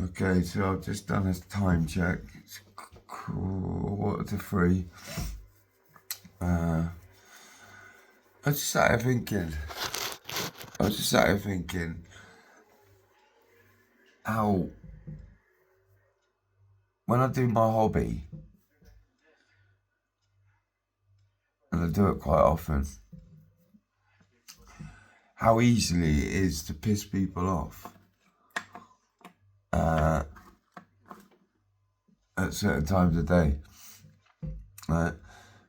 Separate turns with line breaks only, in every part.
Okay, so I've just done a time check. It's quarter to 3. I just sat here thinking. I was just sat here thinking how when I do my hobby, and I do it quite often, how easily it is to piss people off at certain times of day. Like,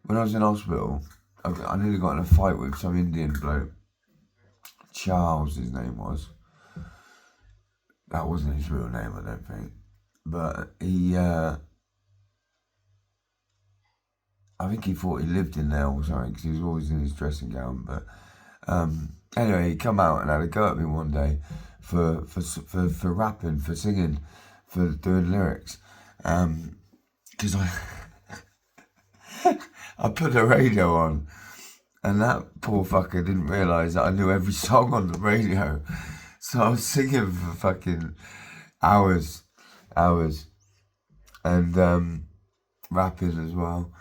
when I was in hospital, I nearly got in a fight with some Indian bloke. Charles, his name was. That wasn't his real name, I don't think. But I think he thought he lived in there or something because he was always in his dressing gown. But anyway, he come out and had a go at me one day for rapping, for singing, for doing lyrics. Because I put the radio on, and that poor fucker didn't realise that I knew every song on the radio. So I was singing for fucking hours, and rapping as well.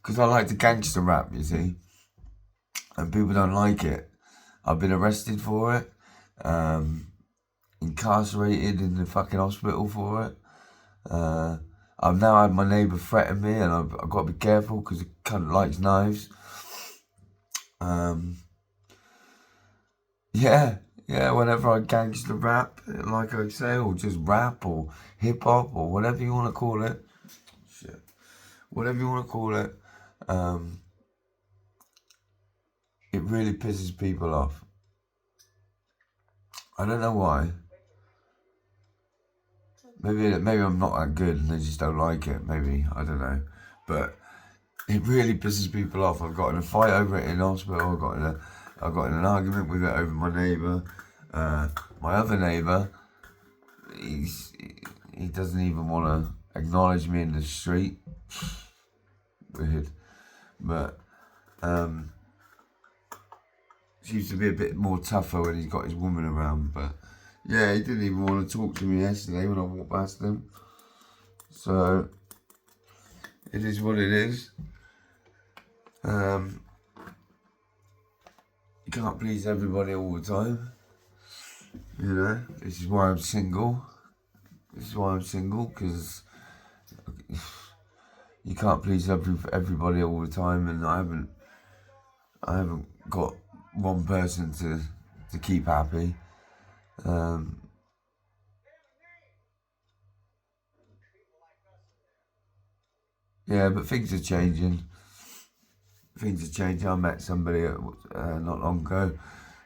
Because I like to gangster rap, you see, and people don't like it. I've been arrested for it, incarcerated in the fucking hospital for it. I've now had my neighbour threaten me, and I've got to be careful because the cunt likes knives. Yeah, whenever I gangster rap, like I say, or just rap, or hip hop, or whatever you want to call it. Shit. Whatever you want to call it, it really pisses people off. I don't know why. Maybe I'm not that good and they just don't like it. Maybe, I don't know. But it really pisses people off. I've got in a fight over it in hospital. I got in an argument with it over my neighbour. My other neighbour, he doesn't even want to acknowledge me in the street. Weird. But seems to be a bit more tougher when he's got his woman around. But yeah, he didn't even want to talk to me yesterday when I walked past him. So it is what it is. You can't please everybody all the time. You know, this is why I'm single. Because you can't please everybody all the time, and I haven't got one person to keep happy. Yeah, but things are changing. I met somebody not long ago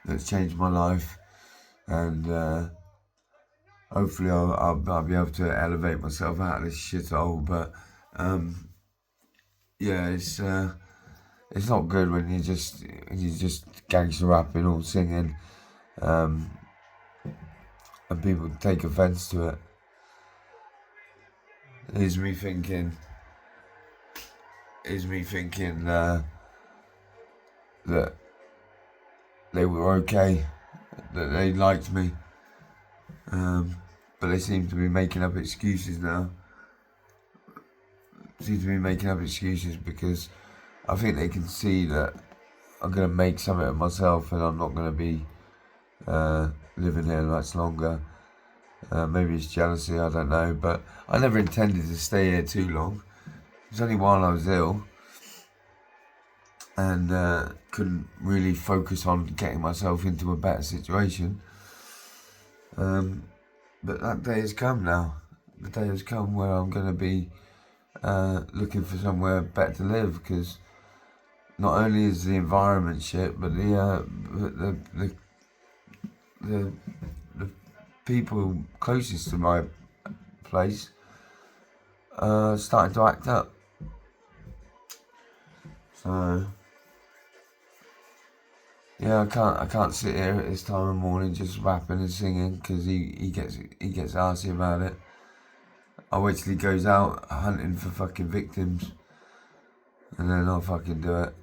that's changed my life, and hopefully I'll be able to elevate myself out of this shithole. But yeah, it's not good when you just gangster rapping or singing, and people take offence to it. Is me thinking that they were okay, that they liked me, but they seem to be making up excuses now. Because I think they can see that I'm going to make something of myself and I'm not going to be living here much longer. Maybe it's jealousy, I don't know, but I never intended to stay here too long. It was only while I was ill and couldn't really focus on getting myself into a better situation. But that day has come now. The day has come where I'm going to be looking for somewhere better to live, because not only is the environment shit, but the people closest to my place are starting to act up. So yeah, I can't sit here at this time of morning just rapping and singing, because he gets arsy about it. I wait till he goes out hunting for fucking victims, and then I'll fucking do it.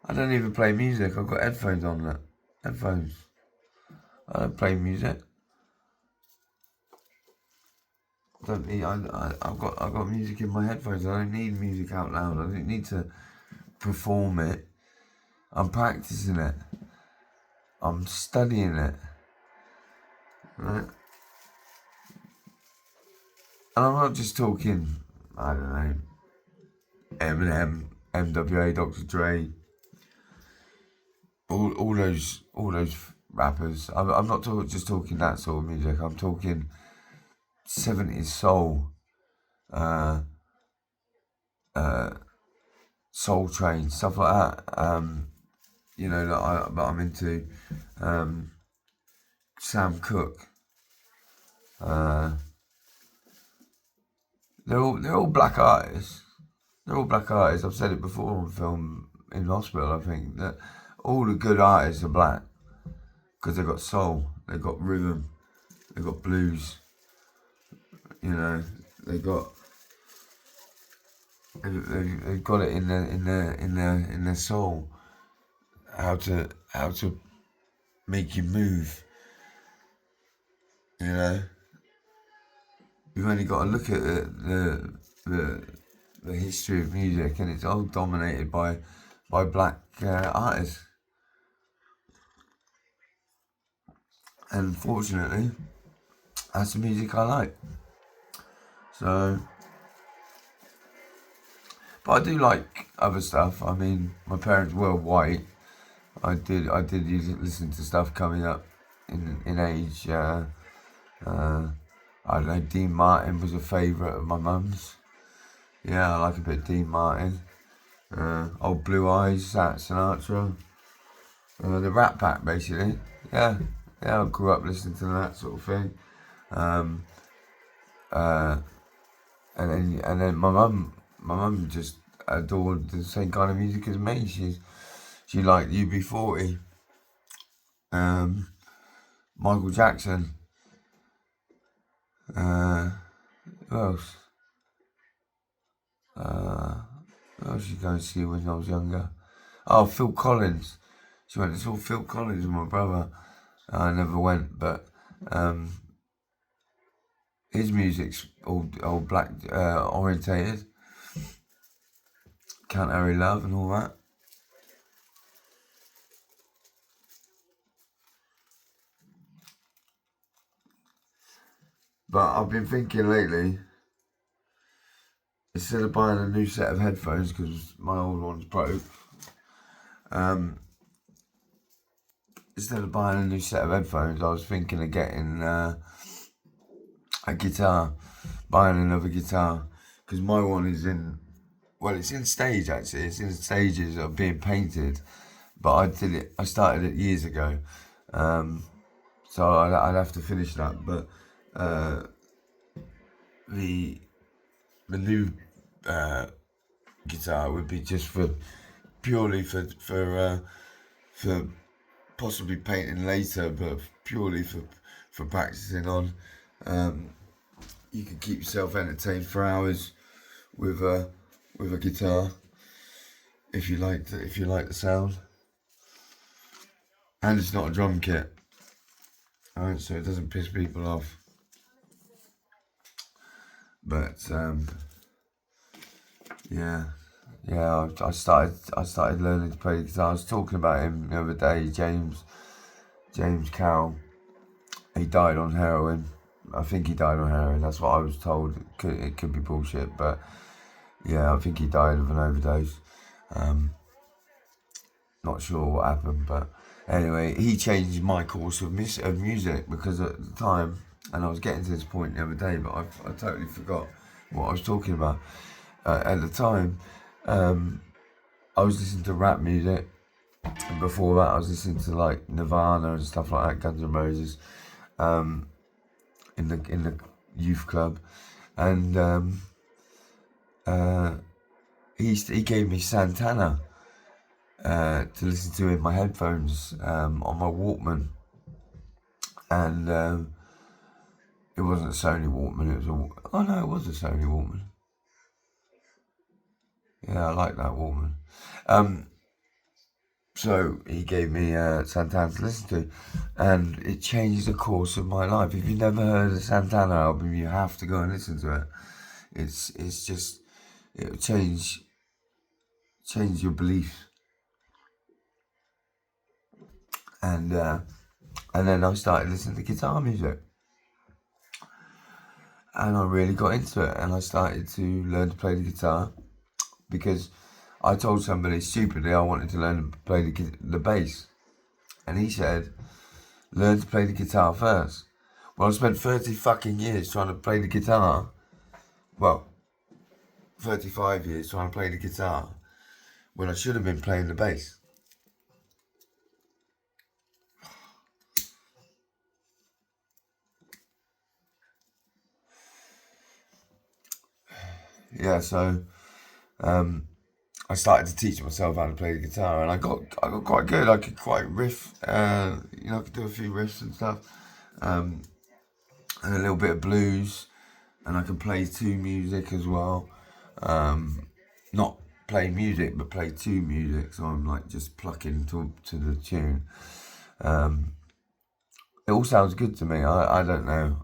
I don't even play music. I've got headphones on. I don't play music. don't need. I've got music in my headphones. I don't need music out loud. I don't need to perform it. I'm practicing it. I'm studying it. Right? And I'm not just talking, I don't know, Eminem, MWA, Dr. Dre, all those rappers. I'm not just talking that sort of music. I'm talking 70s soul, Soul Train, stuff like that. You know, that I'm into. Sam Cooke. They're all black artists. They're all black artists. I've said it before on film in hospital. I think that all the good artists are black because they've got soul, they've got rhythm, they've got blues. You know, they've got it in their soul. How to make you move. You know, you've only got to look at the history of music, and it's all dominated by black artists. And fortunately, that's the music I like. So, but I do like other stuff. I mean, my parents were white. I did listen to stuff coming up in age. I don't know, Dean Martin was a favourite of my mum's. Yeah, I like a bit of Dean Martin. Old Blue Eyes, Sinatra. The Rat Pack, basically. Yeah, I grew up listening to that sort of thing. And then my mum just adored the same kind of music as me. She liked UB40, Michael Jackson. Who else? Who else did you go and see when I was younger? Oh, Phil Collins. She went and saw Phil Collins with my brother. I never went, but his music's all black orientated. Can't Hurry Love and all that. But I've been thinking lately, instead of buying a new set of headphones because my old one's broke, instead of buying a new set of headphones, I was thinking of getting a guitar, buying another guitar, because my one is it's in stage actually. It's in stages of being painted, but I started it years ago, so I'd have to finish that. But the new guitar would be just purely for possibly painting later, but purely for practicing on. You can keep yourself entertained for hours with a guitar if you like the sound, and it's not a drum kit, alright, so it doesn't piss people off. But yeah, I started learning to play the guitar. I was talking about him the other day, James Carroll. He died on heroin. I think he died on heroin. That's what I was told. It could be bullshit, but yeah, I think he died of an overdose. Not sure what happened, but anyway, he changed my course of music, because at the time, and I was getting to this point the other day, but I totally forgot what I was talking about. At the time, I was listening to rap music, and before that I was listening to like Nirvana and stuff like that, Guns N' Roses, in the youth club, and he gave me Santana to listen to in my headphones on my Walkman, and it wasn't a Sony Walkman. It was a Sony Walkman. Yeah, I like that Walkman. So he gave me Santana to listen to, and it changed the course of my life. If you've never heard a Santana album, you have to go and listen to it. It's just, it'll change your beliefs. And then I started listening to guitar music, and I really got into it, and I started to learn to play the guitar because I told somebody stupidly I wanted to learn to play the bass, and he said, learn to play the guitar first. Well, I spent 30 fucking years trying to play the guitar. Well, 35 years trying to play the guitar when I should have been playing the bass. Yeah, so I started to teach myself how to play the guitar, and I got quite good. I could quite riff, I could do a few riffs and stuff, and a little bit of blues, and I can play to music as well. Not play music, but play to music. So I'm like just plucking to the tune. It all sounds good to me. I don't know.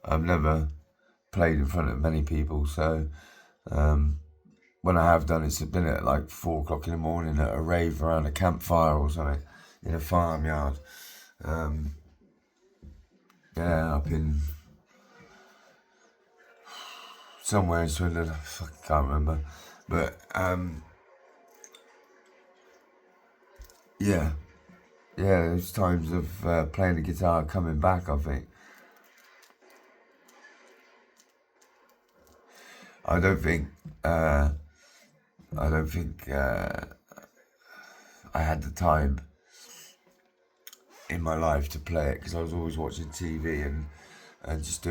I've never played in front of many people, so when I have done, it's been at like 4 o'clock in the morning at a rave around a campfire or something in a farmyard. Up in somewhere in Swindon. I can't remember, but those times of playing the guitar coming back, I think. I don't think I had the time in my life to play it because I was always watching TV and just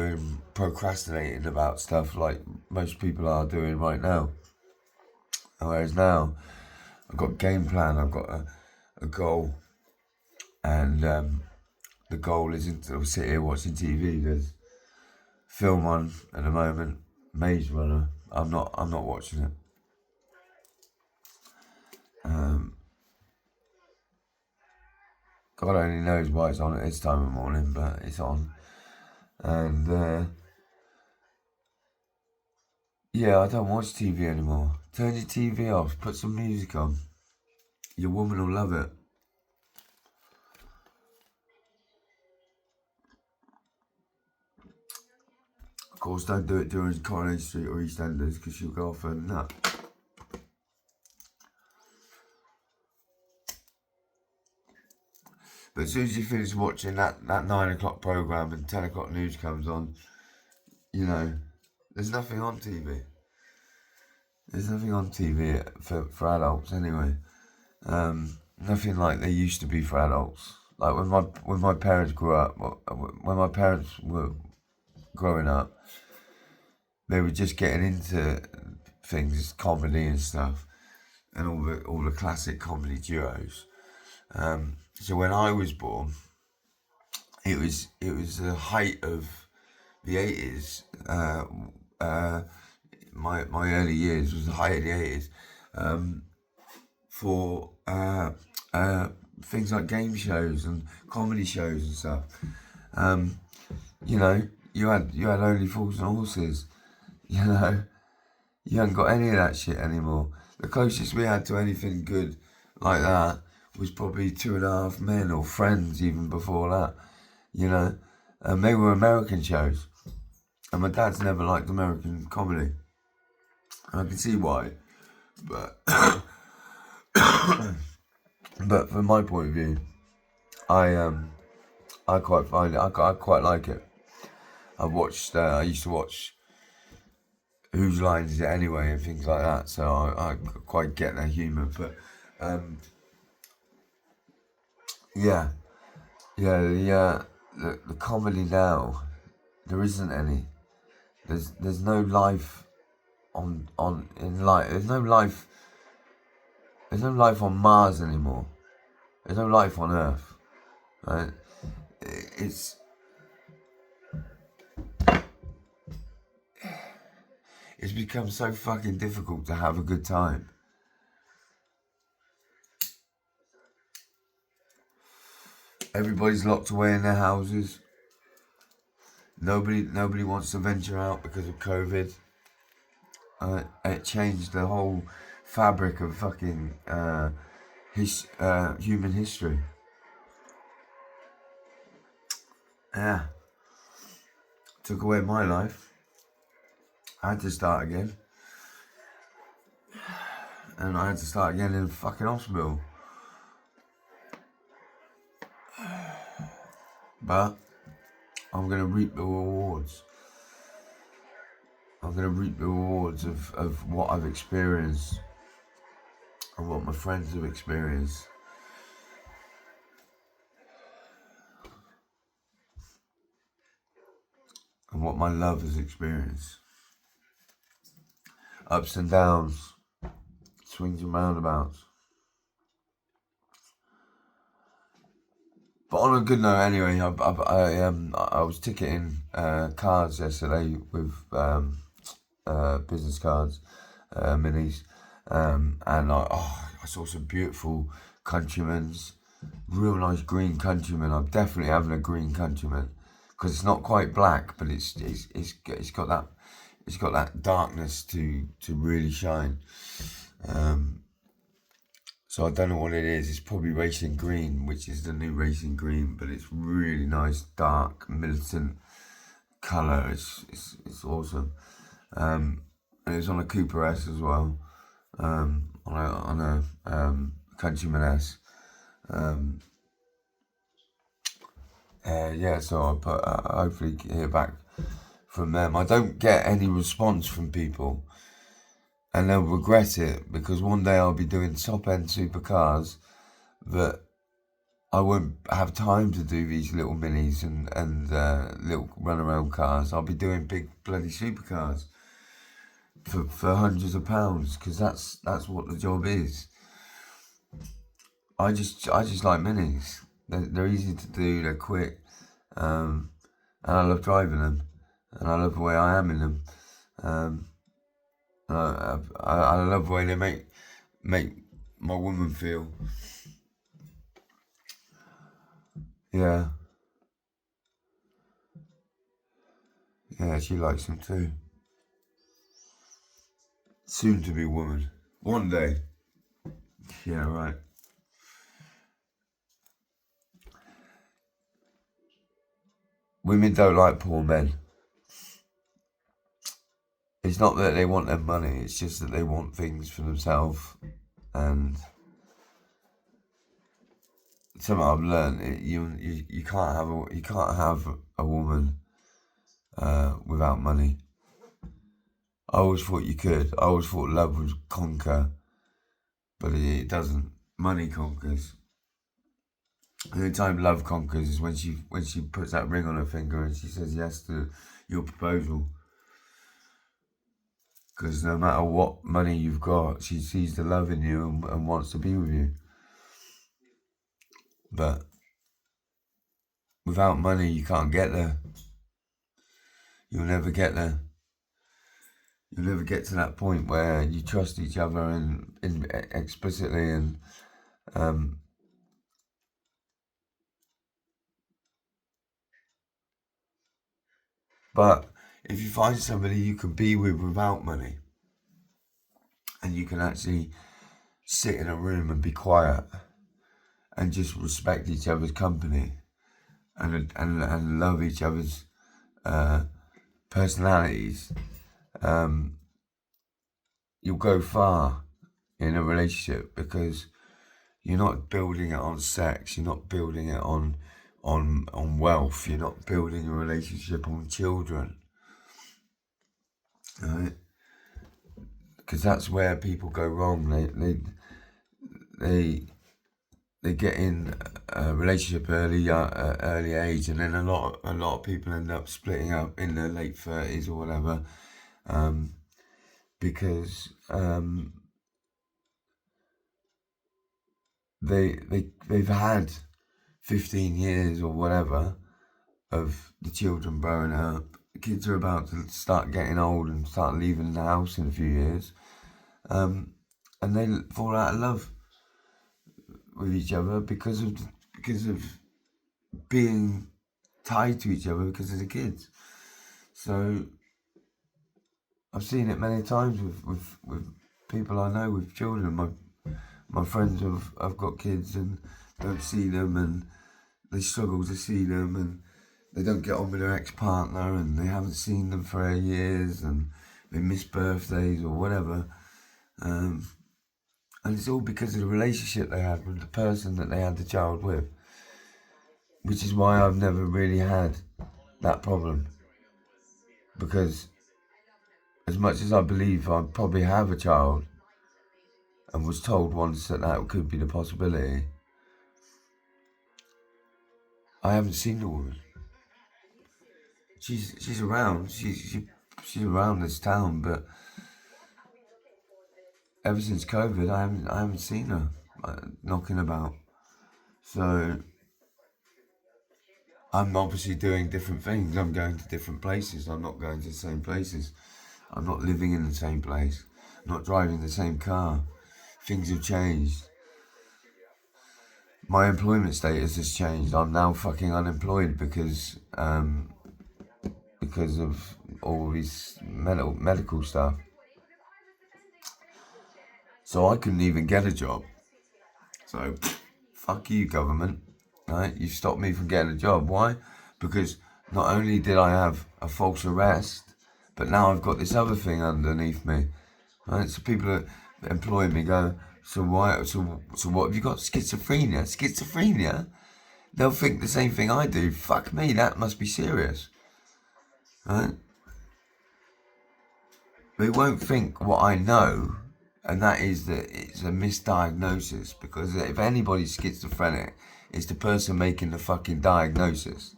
procrastinating about stuff like most people are doing right now. Whereas now, I've got a game plan, I've got a goal, and the goal isn't to sit here watching TV. There's film on at the moment, Maze Runner. I'm not watching it. God only knows why it's on at this time of morning, but it's on. And I don't watch TV anymore. Turn your TV off, put some music on. Your woman will love it. Of course, don't do it during Coronation Street or EastEnders because she'll go off her nut. But as soon as you finish watching that 9 o'clock programme and 10 o'clock news comes on, there's nothing on TV. There's nothing on TV for adults anyway. Nothing like there used to be for adults. Like when my parents grew up, when my parents were growing up, they were just getting into things, comedy and stuff, and all the classic comedy duos. So when I was born, it was the height of the 80s. My early years was the height of the 80s for things like game shows and comedy shows and stuff. You had Only Fools and Horses. You haven't got any of that shit anymore. The closest we had to anything good like that was probably 2.5 Men or Friends even before that. And they were American shows. And my dad's never liked American comedy. And I can see why. But but from my point of view, I quite find it. I quite like it. I used to watch Whose Lines Is It Anyway and things like that. So I quite get their humour. But the comedy now, there isn't any. There's no life in life. There's no life. There's no life on Mars anymore. There's no life on Earth. Right? It's become so fucking difficult to have a good time. Everybody's locked away in their houses. Nobody wants to venture out because of COVID. It changed the whole fabric of fucking human history. Yeah. Took away my life. I had to start again. And I had to start again in a fucking hospital. But I'm going to reap the rewards. I'm going to reap the rewards of what I've experienced and what my friends have experienced. And what my love has experienced. Ups and downs, swings and roundabouts. But on a good note, anyway, I was ticketing cards yesterday with business cards, minis, and I saw some beautiful Countrymans, real nice green Countryman. I'm definitely having a green Countryman because it's not quite black, but it's got that darkness to really shine. So I don't know what it is. It's probably Racing Green, which is the new Racing Green, but it's really nice, dark, militant colour. It's awesome. And it's on a Cooper S as well, on a Countryman S. Yeah, so I'll hopefully hear back from them. I don't get any response from people. And they'll regret it because one day I'll be doing top-end supercars that I won't have time to do these little minis and little run-around cars. I'll be doing big bloody supercars for hundreds of pounds because that's what the job is. I just like minis. They're easy to do. They're quick, and I love driving them, and I love the way I am in them. I love the way they make my woman feel. Yeah. Yeah, she likes them too. Soon to be woman. One day. Yeah, right. Women don't like poor men. It's not that they want their money, it's just that they want things for themselves. And something I've learned, you can't have a woman without money. I always thought you could. I always thought love would conquer, but it doesn't. Money conquers. The only time love conquers is when she puts that ring on her finger and she says yes to your proposal. Because no matter what money you've got, she sees the love in you and wants to be with you. But without money, you can't get there. You'll never get there. You'll never get to that point where you trust each other and explicitly and but if you find somebody you can be with without money, and you can actually sit in a room and be quiet and just respect each other's company and love each other's personalities, you'll go far in a relationship because you're not building it on sex, you're not building it on wealth, you're not building a relationship on children, right? Because that's where people go wrong. They get in a relationship early age, and then a lot of people end up splitting up in their late 30s or whatever, because they've had 15 years or whatever of the children growing up. The kids are about to start getting old and start leaving the house in a few years, and they fall out of love with each other because of being tied to each other because of the kids. So I've seen it many times with people I know with children. My friends have got kids and don't see them, and they struggle to see them, and they don't get on with their ex-partner, and they haven't seen them for years, and they miss birthdays or whatever. And it's all because of the relationship they had with the person that they had the child with, which is why I've never really had that problem. Because as much as I believe I probably have a child, and was told once that could be the possibility, I haven't seen the woman. She's around. She's around this town, but ever since COVID, I haven't seen her knocking about. So I'm obviously doing different things. I'm going to different places. I'm not going to the same places. I'm not living in the same place. I'm not driving the same car. Things have changed. My employment status has changed. I'm now fucking unemployed because of all these medical stuff. So I couldn't even get a job. So fuck you, government. Right? You stopped me from getting a job. Why? Because not only did I have a false arrest, but now I've got this other thing underneath me. Right? So people that employ me go, so why? So what have you got? Schizophrenia? Schizophrenia? They'll think the same thing I do. Fuck me, that must be serious. Right? They won't think what I know, and that is that it's a misdiagnosis, because if anybody's schizophrenic, it's the person making the fucking diagnosis.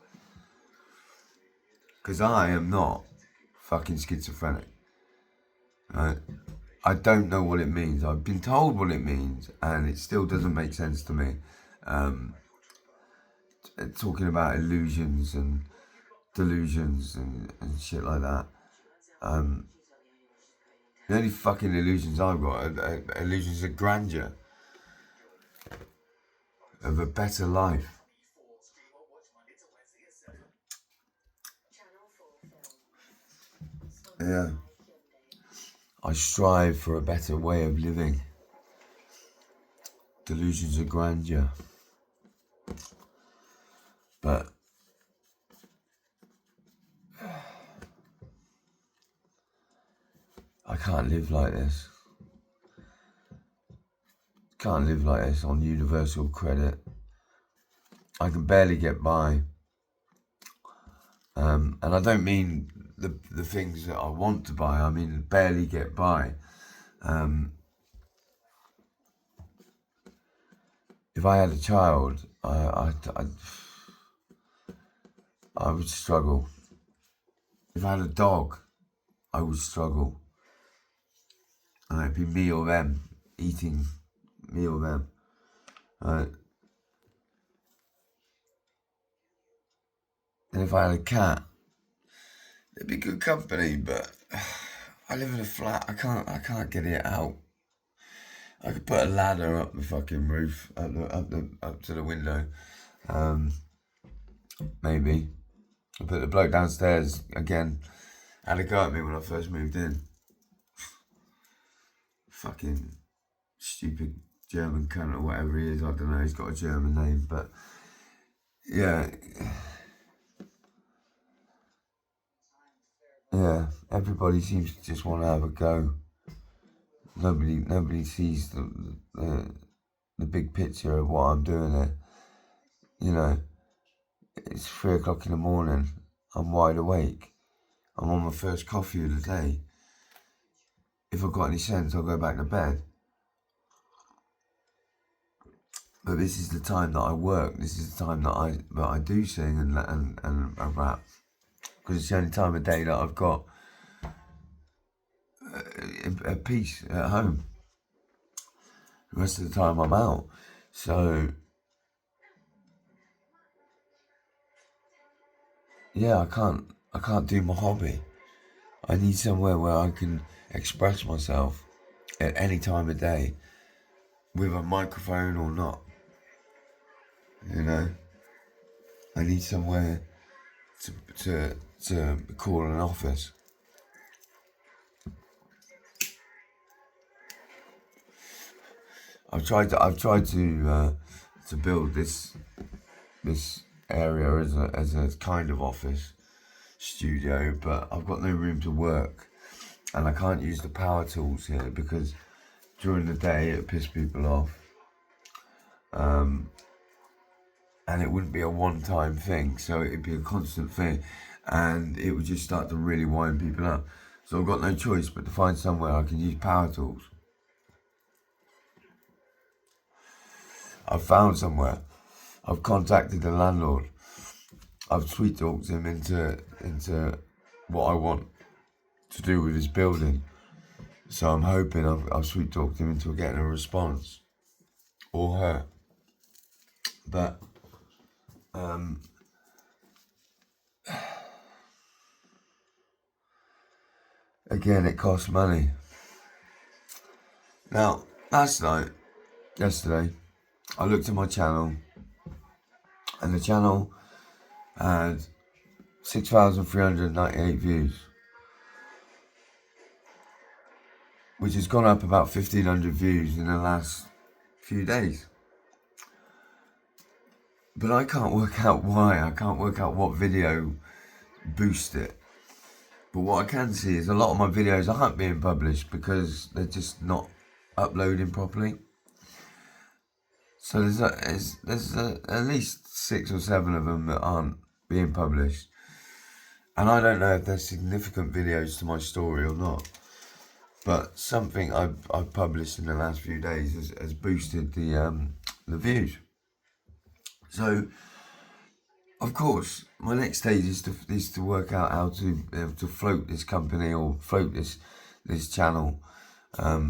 Because I am not fucking schizophrenic. Right? I don't know what it means. I've been told what it means, and it still doesn't make sense to me. Talking about illusions and delusions and shit like that. The only fucking illusions I've got are illusions of grandeur, of a better life. Yeah. I strive for a better way of living. Delusions of grandeur. But I can't live like this. Can't live like this on universal credit. I can barely get by. And I don't mean the things that I want to buy. I mean barely get by. If I had a child, I would struggle. If I had a dog, I would struggle. And it'd be me or them, eating me or them. And if I had a cat, it'd be good company, but I live in a flat. I can't get it out. I could put a ladder up the fucking roof, up to the window. Maybe. But the bloke downstairs, again, had a go at me when I first moved in. Fucking stupid German cunt or whatever he is. I don't know, he's got a German name, but yeah. Yeah, everybody seems to just want to have a go. Nobody sees the big picture of what I'm doing there. You know, it's 3 o'clock in the morning. I'm wide awake. I'm on my first coffee of the day. If I've got any sense, I'll go back to bed. But this is the time that I work. This is the time that I do sing and rap, because it's the only time of day that I've got a peace at home. The rest of the time I'm out. So yeah, I can't do my hobby. I need somewhere where I can express myself at any time of day, with a microphone or not. You know, I need somewhere to call an office. I've tried to build this area as a kind of office studio, but I've got no room to work, and I can't use the power tools here because during the day it piss people off, and it wouldn't be a one-time thing, so it'd be a constant thing, and it would just start to really wind people up. So I've got no choice but to find somewhere I can use power tools. I've found somewhere. I've contacted the landlord. I've sweet talked him into what I want to do with his building. So I'm hoping I've sweet talked him into getting a response, or her. But again, it costs money. Now, yesterday, I looked at my channel, and the channel had 6,398 views, which has gone up about 1,500 views in the last few days. But I can't work out why. I can't work out what video boosted it. But what I can see is a lot of my videos aren't being published because they're just not uploading properly. So there's at least 6 or 7 of them that aren't being published, and I don't know if they're significant videos to my story or not. But something I've published in the last few days has boosted the views. So, of course, my next stage is to work out how to float this company or float this channel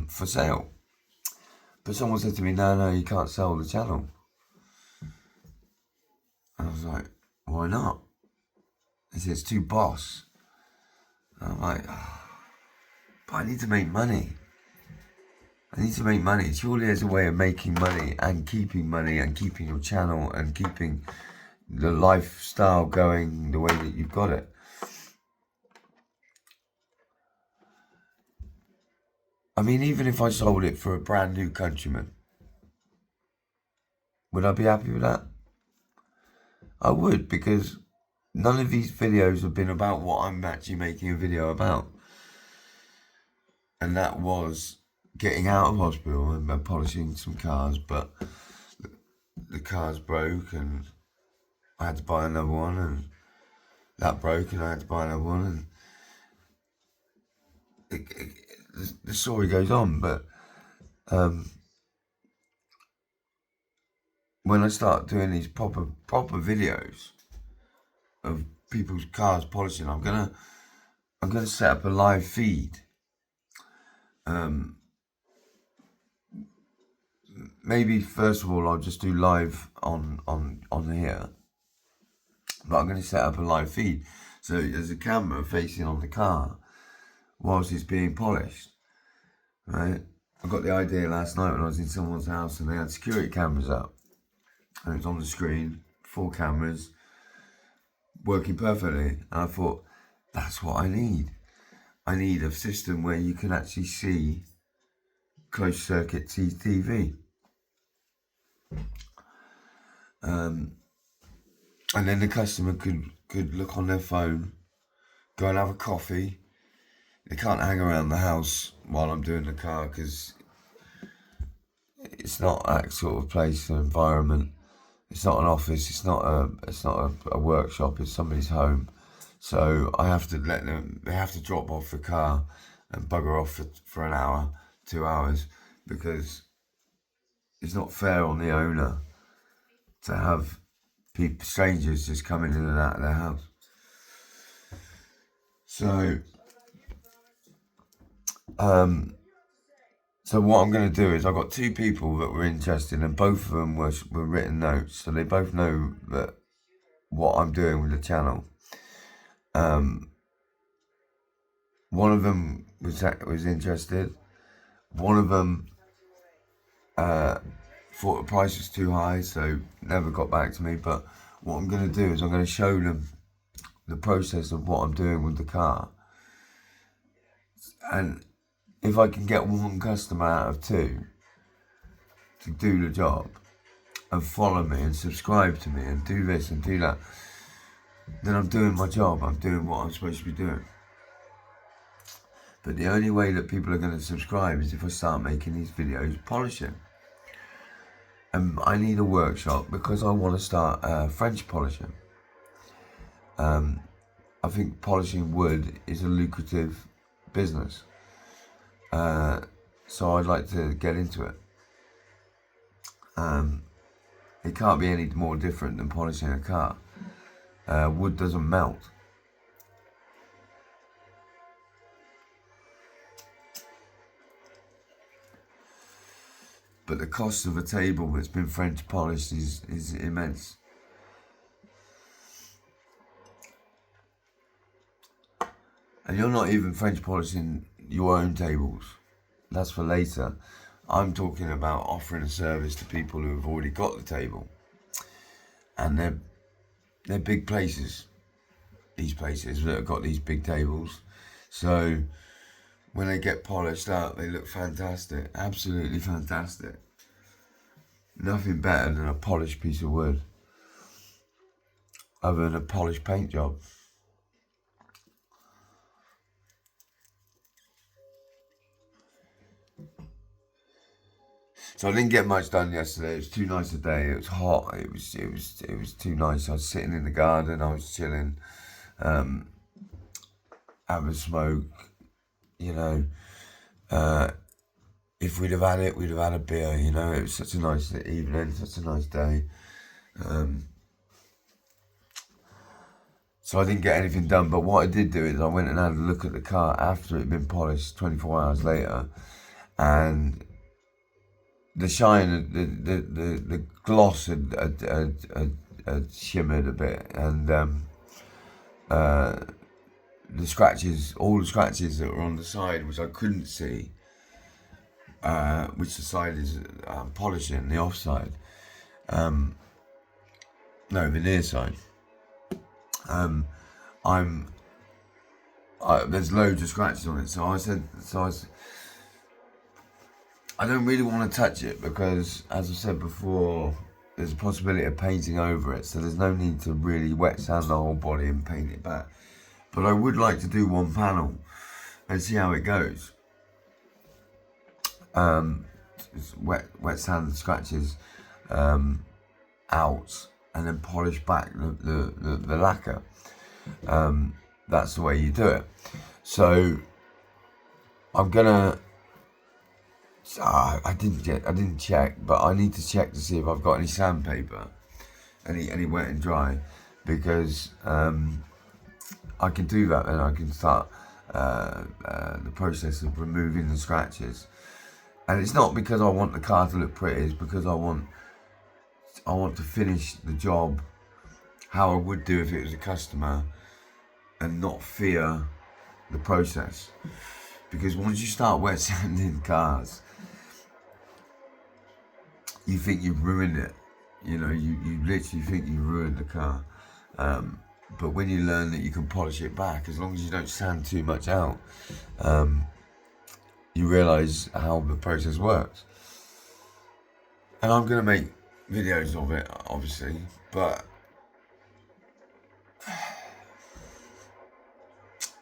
for sale. But someone said to me, no, you can't sell the channel. And I was like, why not? He said, it's too boss. And I'm like, but I need to make money. Surely there's a way of making money and keeping your channel and keeping the lifestyle going the way that you've got it. I mean, even if I sold it for a brand new Countryman, would I be happy with that? I would, because none of these videos have been about what I'm actually making a video about. And that was getting out of hospital and polishing some cars, but the cars broke and I had to buy another one, and that broke and I had to buy another one, and the story goes on. But when I start doing these proper videos of people's cars polishing, I'm gonna set up a live feed. Maybe first of all I'll just do live on here, but I'm gonna set up a live feed so there's a camera facing on the car whilst it's being polished. Right? I got the idea last night when I was in someone's house and they had security cameras up, and it was on the screen, 4 cameras working perfectly, and I thought, that's what I need. I need a system where you can actually see closed circuit TV. And then the customer could look on their phone, go and have a coffee. They can't hang around the house while I'm doing the car because it's not that sort of place or environment. It's not an office. It's not a workshop. It's somebody's home. So I have to let them. They have to drop off the car and bugger off for an hour, 2 hours, because it's not fair on the owner to have strangers just coming in and out of their house. So what I'm going to do is I've got 2 people that were interested, and both of them were written notes, so they both know that what I'm doing with the channel. One of them was interested. One of them thought the price was too high, so never got back to me. But what I'm going to do is I'm going to show them the process of what I'm doing with the car. And if I can get one customer out of 2 to do the job and follow me and subscribe to me and do this and do that, then I'm doing my job. I'm doing what I'm supposed to be doing. But the only way that people are going to subscribe is if I start making these videos polishing. And I need a workshop because I want to start French polishing. I think polishing wood is a lucrative business. So I'd like to get into it. It can't be any more different than polishing a car. Wood doesn't melt. But the cost of a table that's been French polished is immense. And you're not even French polishing your own tables. That's for later. I'm talking about offering a service to people who have already got the table. And they're big places. These places that have got these big tables. So when they get polished up, they look fantastic. Absolutely fantastic. Nothing better than a polished piece of wood. Other than a polished paint job. So I didn't get much done yesterday. It was too nice a day. It was hot. It was too nice. I was sitting in the garden. I was chilling, having a smoke. You know, if we'd have had it, we'd have had a beer. You know, it was such a nice evening, such a nice day. So I didn't get anything done. But what I did do is I went and had a look at the car after it had been polished 24 hours later, and the shine, the gloss had shimmered a bit, and the scratches, all the scratches that were on the side, which I couldn't see, which the side is polishing, the offside, no, the near side. There's loads of scratches on it, so I don't really want to touch it because, as I said before, there's a possibility of painting over it, so there's no need to really wet sand the whole body and paint it back. But I would like to do one panel and see how it goes. Wet sand the scratches out and then polish back the lacquer. That's the way you do it. So I'm gonna. I didn't check, but I need to check to see if I've got any sandpaper, any wet and dry, because I can do that and I can start the process of removing the scratches. And it's not because I want the car to look pretty, it's because I want to finish the job how I would do if it was a customer and not fear the process. Because once you start wet sanding cars, you think you've ruined it. You know, you literally think you've ruined the car. But when you learn that you can polish it back, as long as you don't sand too much out, you realise how the process works. And I'm going to make videos of it, obviously, but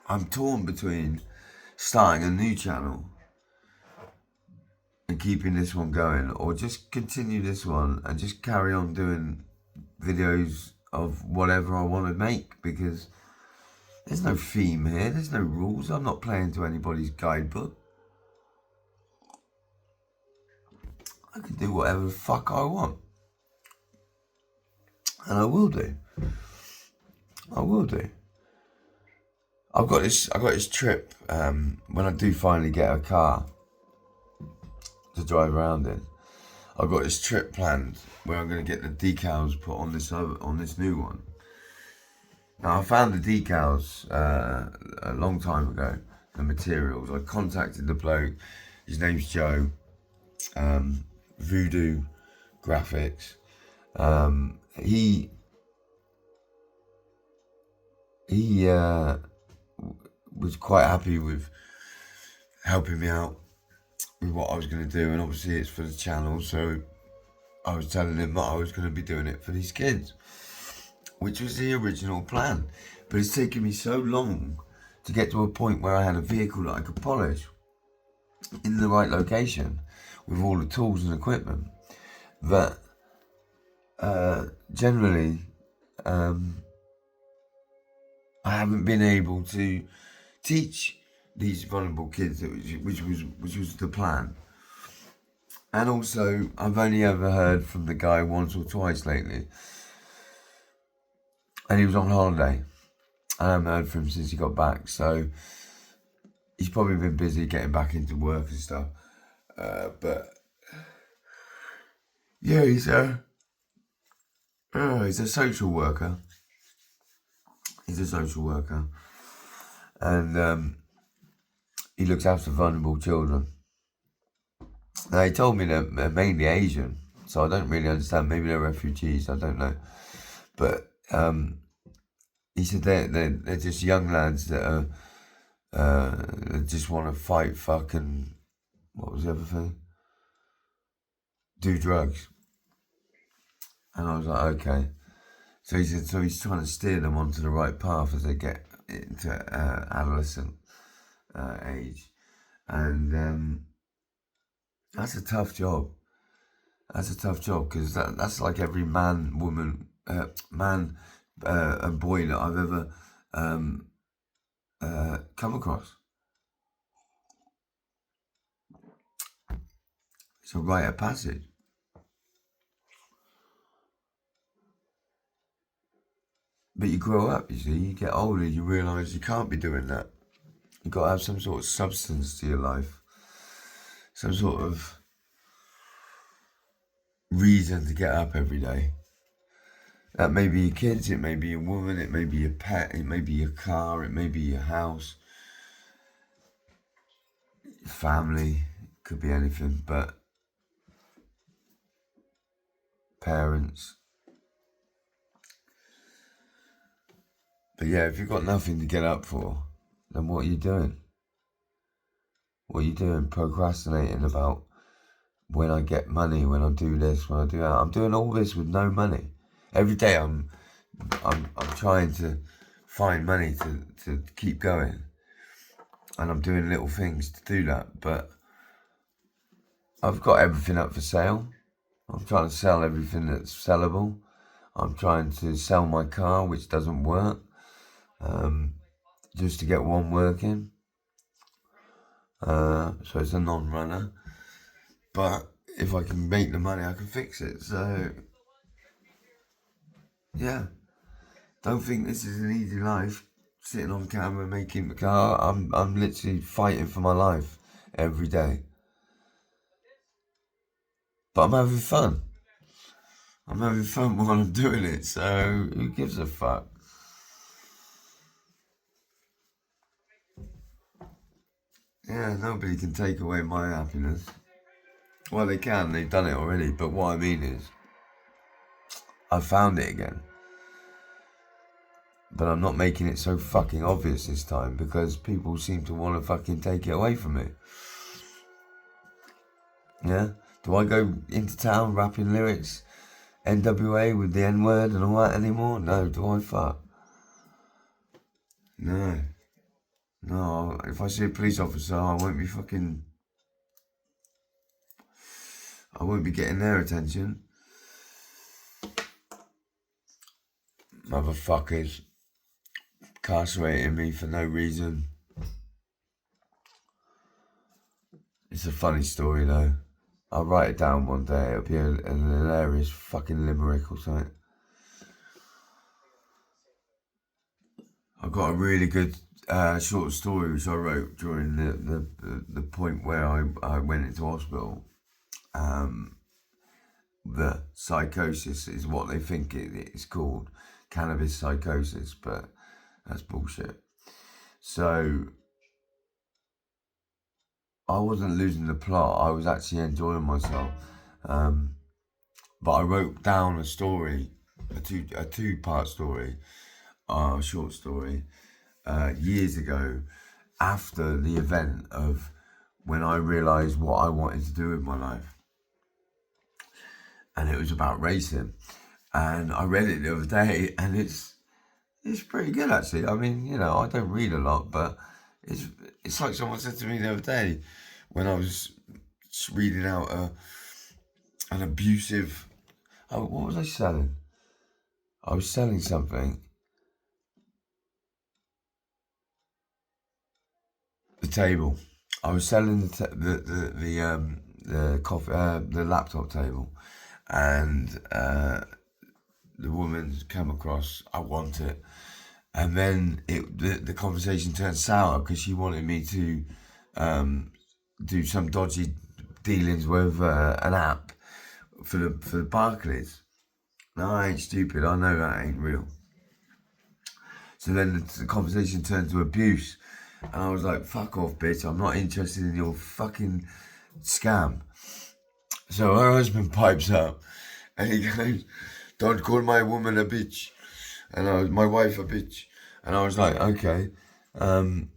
I'm torn between starting a new channel and keeping this one going, or just continue this one and just carry on doing videos of whatever I want to make, because there's no theme here, there's no rules. I'm not playing to anybody's guidebook. I can do whatever the fuck I want, and I will do. I've got this trip when I do finally get a car to drive around in. I've got this trip planned where I'm going to get the decals put on this new one. Now I found the decals a long time ago, the materials. I contacted the bloke. His name's Joe. Voodoo Graphics. He he was quite happy with helping me out with what I was going to do, and obviously it's for the channel, so I was telling him that I was going to be doing it for these kids, which was the original plan. But it's taken me so long to get to a point where I had a vehicle that I could polish in the right location with all the tools and equipment that generally I haven't been able to teach these vulnerable kids, which was the plan. And also, I've only ever heard from the guy once or twice lately, and he was on holiday. I haven't heard from him since he got back, so he's probably been busy getting back into work and stuff. But yeah, he's a social worker. He's a social worker, and he looks after vulnerable children. Now, he told me that they're mainly Asian, so I don't really understand. Maybe they're refugees, I don't know. But he said they're just young lads that are that just want to fight, fuck, and what was the other thing? Do drugs. And I was like, okay. So he said, so he's trying to steer them onto the right path as they get into adolescent age. And that's a tough job. That's a tough job, because that's like every man, woman, man and boy that I've ever come across. It's a rite of passage. But you grow up, you see, you get older, you realise you can't be doing that. You've got to have some sort of substance to your life. Some sort of reason to get up every day. That may be your kids, it may be a woman, it may be your pet, it may be your car, it may be your house, family, it could be anything, but parents. But yeah, if you've got nothing to get up for, then what are you doing? What are you doing? Procrastinating about when I get money, when I do this, when I do that. I'm doing all this with no money. Every day I'm trying to find money to keep going. And I'm doing little things to do that. But I've got everything up for sale. I'm trying to sell everything that's sellable. I'm trying to sell my car, which doesn't work, just to get one working. So it's a non-runner. But if I can make the money, I can fix it. So, yeah. Don't think this is an easy life, sitting on camera making the car. I'm literally fighting for my life every day. But I'm having fun. I'm having fun while I'm doing it, so who gives a fuck? Yeah, nobody can take away my happiness. Well, they can, they've done it already, but what I mean is, I found it again. But I'm not making it so fucking obvious this time, because people seem to want to fucking take it away from me. Yeah? Do I go into town rapping lyrics, NWA with the N-word and all that anymore? No. Do I fuck? No. No, if I see a police officer, I won't be getting their attention. Motherfuckers incarcerating me for no reason. It's a funny story though. I'll write it down one day. It'll be an hilarious fucking limerick or something. I've got a really good short story which I wrote during the point where I went into hospital. The psychosis is what they think it is called, cannabis psychosis, but that's bullshit. So I wasn't losing the plot. I was actually enjoying myself. But I wrote down a story, a two-part story short story years ago, after the event of when I realised what I wanted to do with my life, and it was about racing. And I read it the other day, and it's pretty good actually. I mean, I don't read a lot, but it's like someone said to me the other day when I was reading out an abusive. Oh, what was I selling? I was selling something. The table. I was selling the coffee the laptop table, and the woman came across. I want it, and then the conversation turned sour because she wanted me to do some dodgy dealings with an app for the Barclays. No, I ain't stupid. I know that ain't real. So then the conversation turned to abuse. And I was like, fuck off, bitch. I'm not interested in your fucking scam. So her husband pipes up and he goes, don't call my woman a bitch. And my wife a bitch. And I was like, okay. Well,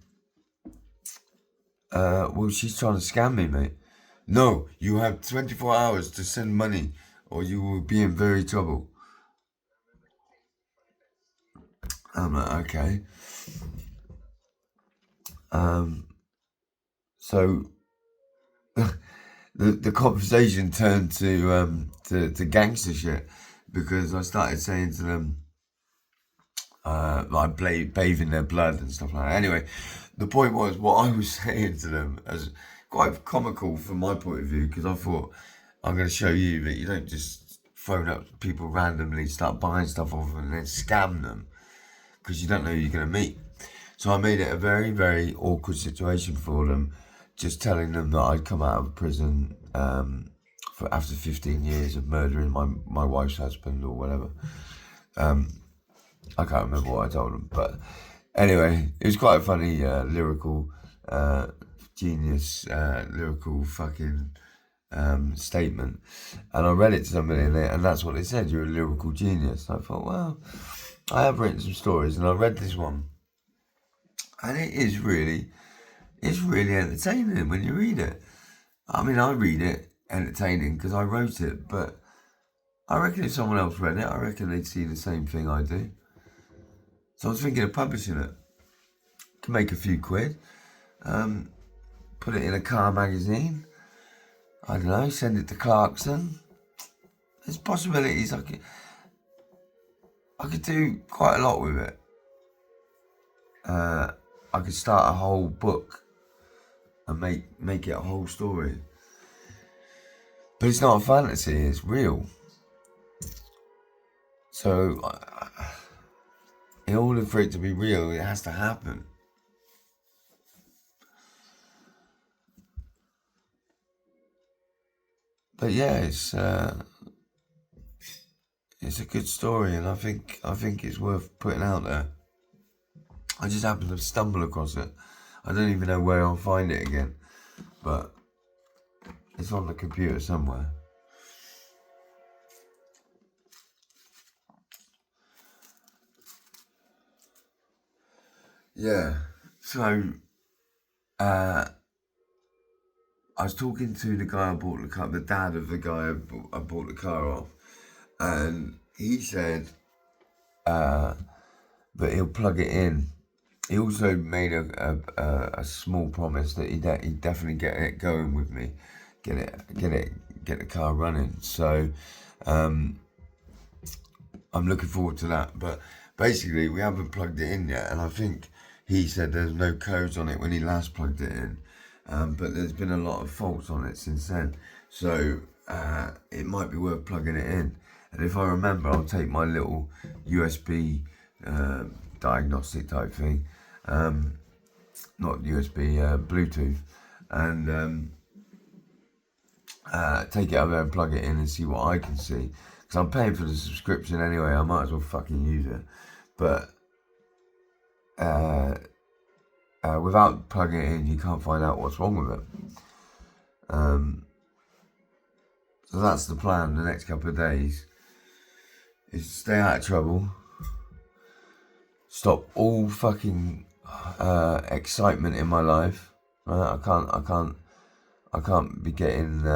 she's trying to scam me, mate. No, you have 24 hours to send money or you will be in very trouble. I'm like, okay. So the conversation turned to gangster shit because I started saying to them like bathing their blood and stuff like that. Anyway, the point was what I was saying to them as quite comical from my point of view because I thought I'm going to show you that you don't just phone up people randomly, start buying stuff off them and then scam them because you don't know who you're going to meet. So I made it a very, very awkward situation for them, just telling them that I'd come out of prison for after 15 years of murdering my wife's husband or whatever. I can't remember what I told them, but anyway, it was quite a funny lyrical genius, lyrical fucking statement. And I read it to somebody and that's what they said, you're a lyrical genius. And I thought, well, I have written some stories and I read this one. And it's really entertaining when you read it. I mean, I read it entertaining because I wrote it, but I reckon if someone else read it, I reckon they'd see the same thing I do. So I was thinking of publishing it. Can make a few quid. Put it in a car magazine. I don't know, send it to Clarkson. There's possibilities I could do quite a lot with it. I could start a whole book and make it a whole story. But it's not a fantasy, it's real. So, in order for it to be real, it has to happen. But yeah, it's a good story, and I think it's worth putting out there. I just happened to stumble across it. I don't even know where I'll find it again, but it's on the computer somewhere. Yeah, so I was talking to the guy I bought the car, the dad of the guy I bought the car off, and he said that he'll plug it in. He also made a small promise that he'd definitely get it going with me, get the car running. So I'm looking forward to that. But basically, we haven't plugged it in yet, and I think he said there's no codes on it when he last plugged it in. But there's been a lot of faults on it since then, so it might be worth plugging it in. And if I remember, I'll take my little USB diagnostic type thing, not USB, Bluetooth, and take it over there and plug it in and see what I can see. Because I'm paying for the subscription anyway, I might as well fucking use it. But without plugging it in, you can't find out what's wrong with it. So that's the plan the next couple of days, is to stay out of trouble, stop all fucking excitement in my life. Right? I can't be getting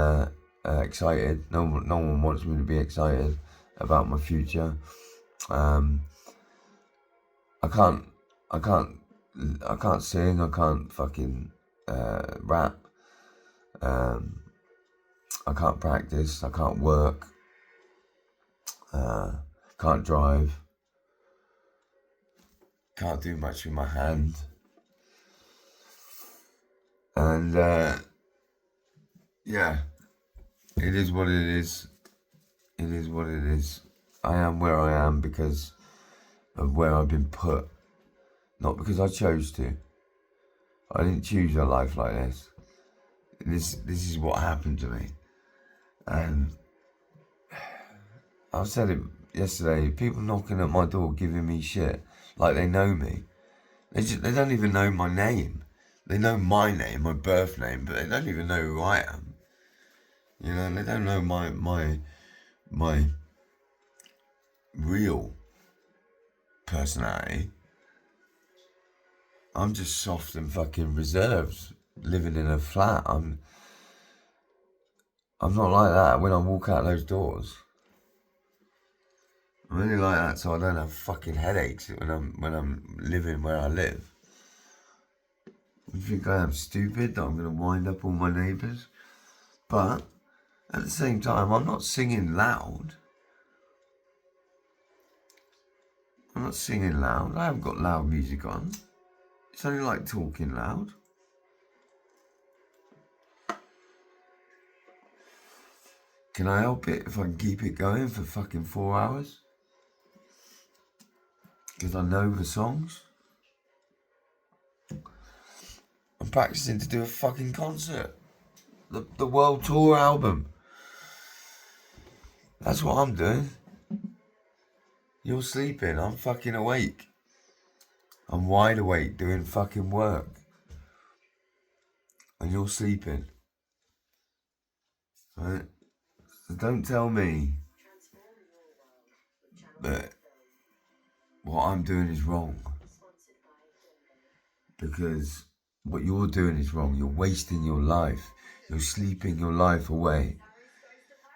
excited. No one wants me to be excited about my future. I can't sing. I can't fucking rap. I can't practice. I can't work. Can't drive. Can't do much with my hand. And yeah, it is what it is. It is what it is. I am where I am because of where I've been put, not because I chose to. I didn't choose a life like this. This is what happened to me. And I said it yesterday, people knocking at my door giving me shit like they know me. They don't even know my name. They know my name, my birth name, but they don't even know who I am. You know, they don't know my real personality. I'm just soft and fucking reserved, living in a flat. I'm not like that when I walk out those doors. I'm only like that so I don't have fucking headaches when I'm living where I live. You think I am stupid that I'm gonna wind up all my neighbours? But at the same time, I'm not singing loud. I'm not singing loud. I haven't got loud music on. It's only like talking loud. Can I help it if I can keep it going for fucking 4 hours? Because I know the songs. I'm practicing to do a fucking concert. The World Tour album. That's what I'm doing. You're sleeping, I'm fucking awake. I'm wide awake doing fucking work. And you're sleeping. Right? So don't tell me that what I'm doing is wrong. Because what you're doing is wrong. You're wasting your life. You're sleeping your life away.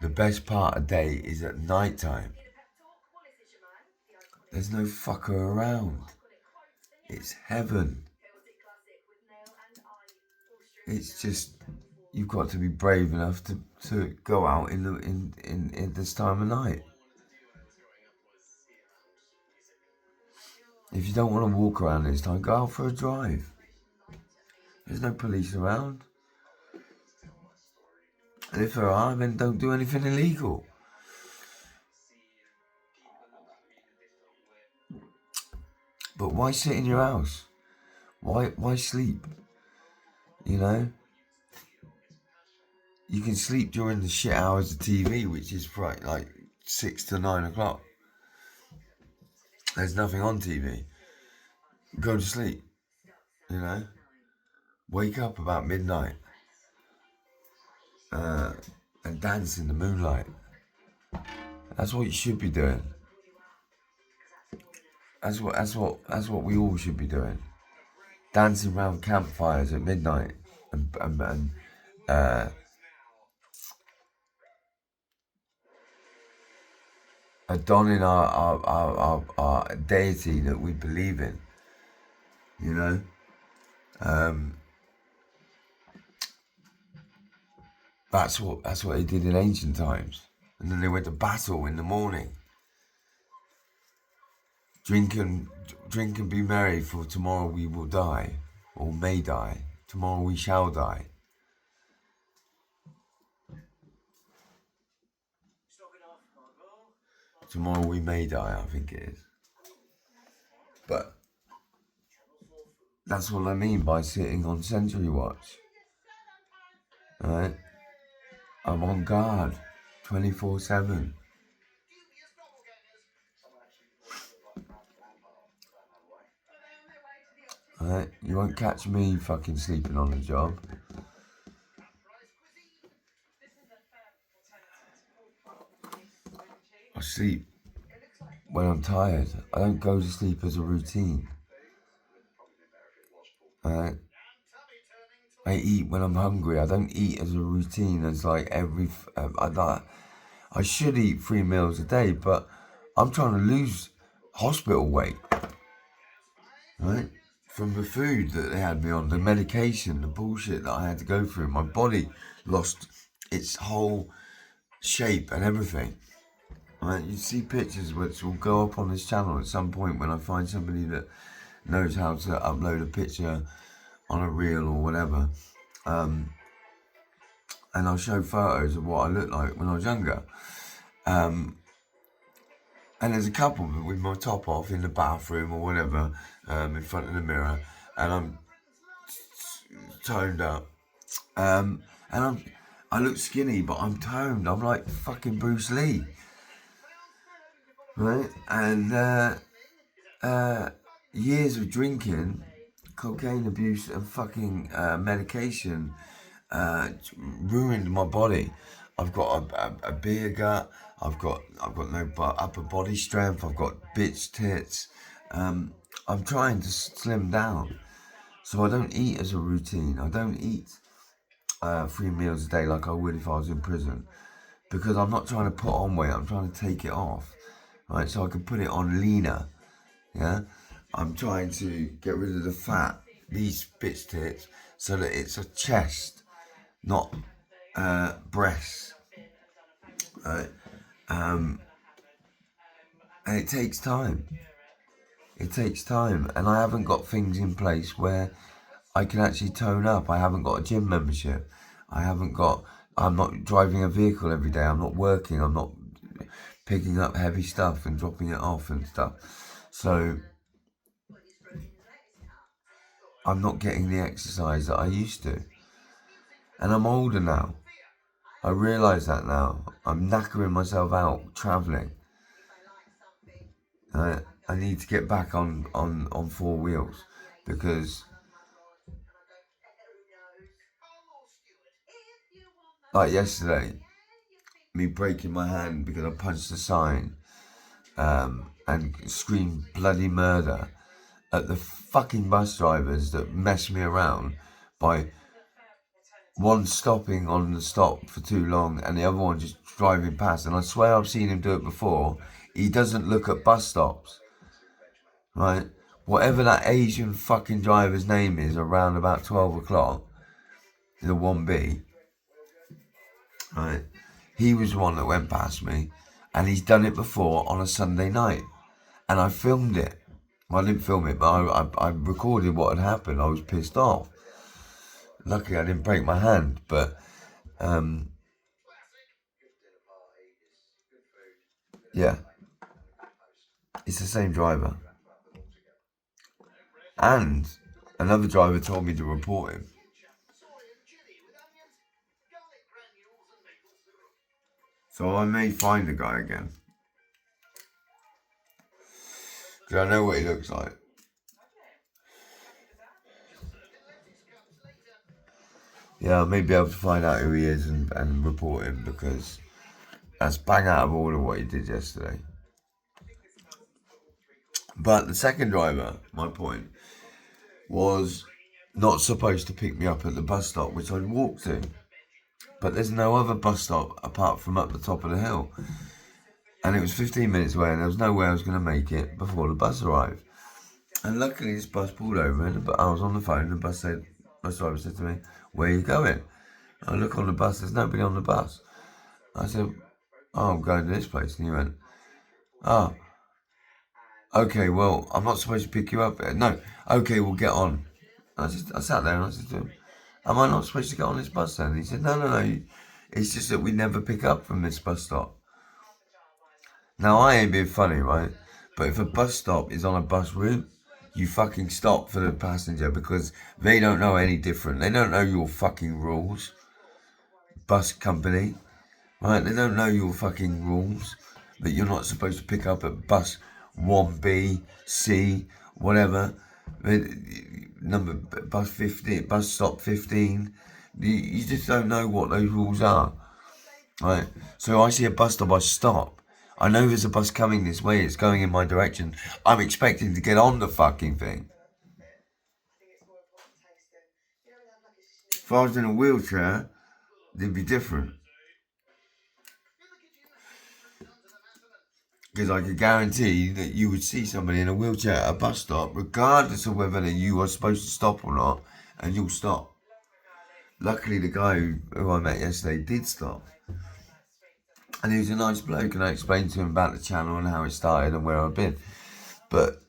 The best part of day is at night time. There's no fucker around. It's heaven. It's just, you've got to be brave enough to go out in this time of night. If you don't want to walk around this time, go out for a drive. There's no police around. And if there are, then don't do anything illegal. But why sit in your house? Why sleep? You know? You can sleep during the shit hours of TV, which is like 6 to 9 o'clock. There's nothing on TV. Go to sleep. You know? Wake up about midnight. And dance in the moonlight. That's what you should be doing. That's what we all should be doing. Dancing around campfires at midnight and adorning our deity that we believe in. You know? That's what they did in ancient times. And then they went to battle in the morning. Drink and be merry, for tomorrow we will die, or may die. Tomorrow we shall die. Tomorrow we may die, I think it is. But that's what I mean by sitting on Century Watch. Alright? I'm on guard 24/7. Alright? You won't catch me fucking sleeping on the job. I sleep when I'm tired. I don't go to sleep as a routine. I eat when I'm hungry. I don't eat as a routine as like I should eat 3 meals a day, but I'm trying to lose hospital weight, right? From the food that they had me on, the medication, the bullshit that I had to go through. My body lost its whole shape and everything. Right? You see pictures which will go up on this channel at some point when I find somebody that knows how to upload a picture on a reel or whatever. And I'll show photos of what I looked like when I was younger. And there's a couple with my top off in the bathroom or whatever, in front of the mirror, and I'm toned up. And I look skinny, but I'm toned. I'm like fucking Bruce Lee, right? And years of drinking, cocaine abuse, and fucking medication ruined my body. I've got a beer gut. I've got no upper body strength. I've got bitch tits. I'm trying to slim down, so I don't eat as a routine. I don't eat 3 meals a day like I would if I was in prison, because I'm not trying to put on weight. I'm trying to take it off, right? So I can put it on leaner. Yeah, I'm trying to get rid of the fat, these bitch tits, so that it's a chest, not breasts. Right? And it takes time. It takes time, and I haven't got things in place where I can actually tone up. I haven't got a gym membership. I'm not driving a vehicle every day. I'm not working. I'm not picking up heavy stuff and dropping it off and stuff. So I'm not getting the exercise that I used to. And I'm older now. I realise that now. I'm knackering myself out travelling. I need to get back on 4 wheels, because like yesterday, me breaking my hand because I punched a sign and screamed bloody murder at the fucking bus drivers that mess me around by one stopping on the stop for too long and the other one just driving past. And I swear I've seen him do it before. He doesn't look at bus stops, right? Whatever that Asian fucking driver's name is, around about 12 o'clock, the 1B, right? He was the one that went past me, and he's done it before on a Sunday night. And I filmed it. Well, I didn't film it, but I recorded what had happened. I was pissed off. Luckily, I didn't break my hand, but yeah, it's the same driver. And another driver told me to report him. So I may find the guy again, because I know what he looks like. Yeah, I may be able to find out who he is and report him, because that's bang out of order what he did yesterday. But the second driver, my point, was not supposed to pick me up at the bus stop, which I'd walk to. But there's no other bus stop apart from up the top of the hill. And it was 15 minutes away, and there was no way I was going to make it before the bus arrived. And luckily this bus pulled over, and I was on the phone, and the bus driver said to me, "Where are you going?" I look on the bus, there's nobody on the bus. I said, "Oh, I'm going to this place." And he went, "Oh, okay, well, I'm not supposed to pick you up." "No, okay, we'll get on." I sat there and I said to him, "Am I not supposed to get on this bus then?" And he said, No, it's just that we never pick up from this bus stop." Now, I ain't being funny, right? But if a bus stop is on a bus route, you fucking stop for the passenger, because they don't know any different. They don't know your fucking rules. Bus company, right? They don't know your fucking rules, that you're not supposed to pick up at bus 1B, C, whatever. Number bus 15, bus stop 15. You just don't know what those rules are, right? So I see a bus stop, I stop. I know there's a bus coming this way. It's going in my direction. I'm expecting to get on the fucking thing. If I was in a wheelchair, it'd be different. Because I could guarantee that you would see somebody in a wheelchair at a bus stop, regardless of whether you are supposed to stop or not, and you'll stop. Luckily, the guy who I met yesterday did stop. And he was a nice bloke, and I explained to him about the channel and how it started and where I've been. But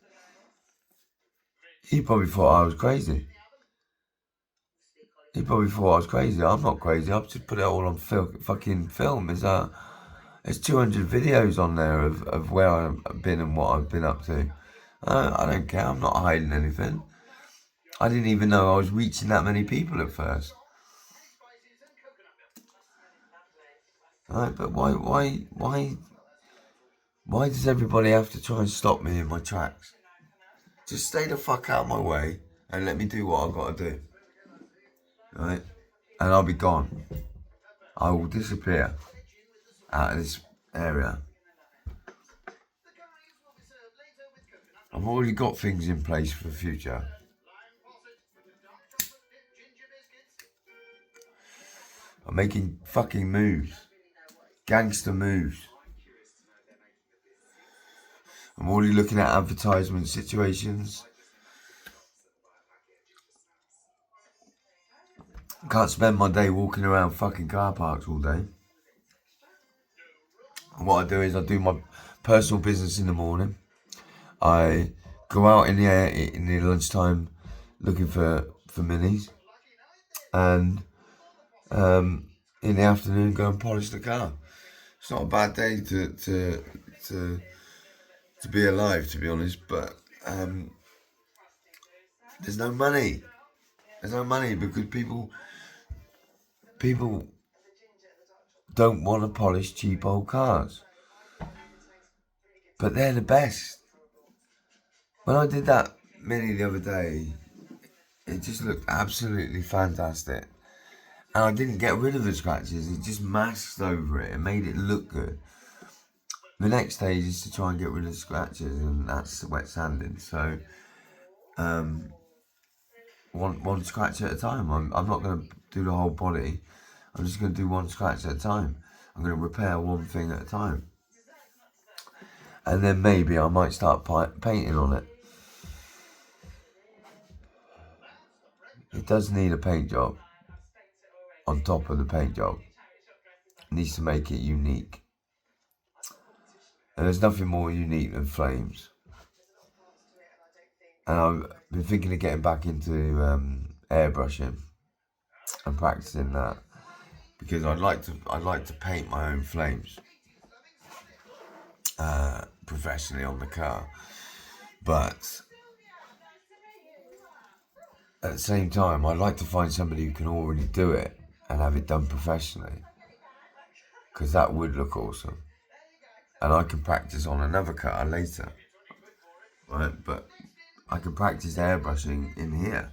he probably thought I was crazy. I'm not crazy. I've just put it all on fucking film. There's 200 videos on there of where I've been and what I've been up to. I don't care. I'm not hiding anything. I didn't even know I was reaching that many people at first. Right, but why does everybody have to try and stop me in my tracks? Just stay the fuck out of my way and let me do what I've got to do. Right? And I'll be gone. I will disappear out of this area. I've already got things in place for the future. I'm making fucking moves. Gangster moves. I'm already looking at advertisement situations. Can't spend my day walking around fucking car parks all day. And what I do is I do my personal business in the morning. I go out in the lunchtime looking for minis. And in the afternoon go and polish the car. It's not a bad day to be alive, to be honest, but there's no money. There's no money because people don't want to polish cheap old cars. But they're the best. When I did that mini the other day, it just looked absolutely fantastic. And I didn't get rid of the scratches, it just masked over it and made it look good. The next stage is to try and get rid of the scratches, and that's wet sanding. So, one scratch at a time. I'm not going to do the whole body. I'm just going to do one scratch at a time. I'm going to repair one thing at a time. And then maybe I might start painting on it. It does need a paint job on top of the paint job. It needs to make it unique. And there's nothing more unique than flames. And I've been thinking of getting back into airbrushing and practicing that, because I'd like to paint my own flames professionally on the car. But at the same time, I'd like to find somebody who can already do it and have it done professionally, because that would look awesome. And I can practice on another car later, right? But I can practice airbrushing in here.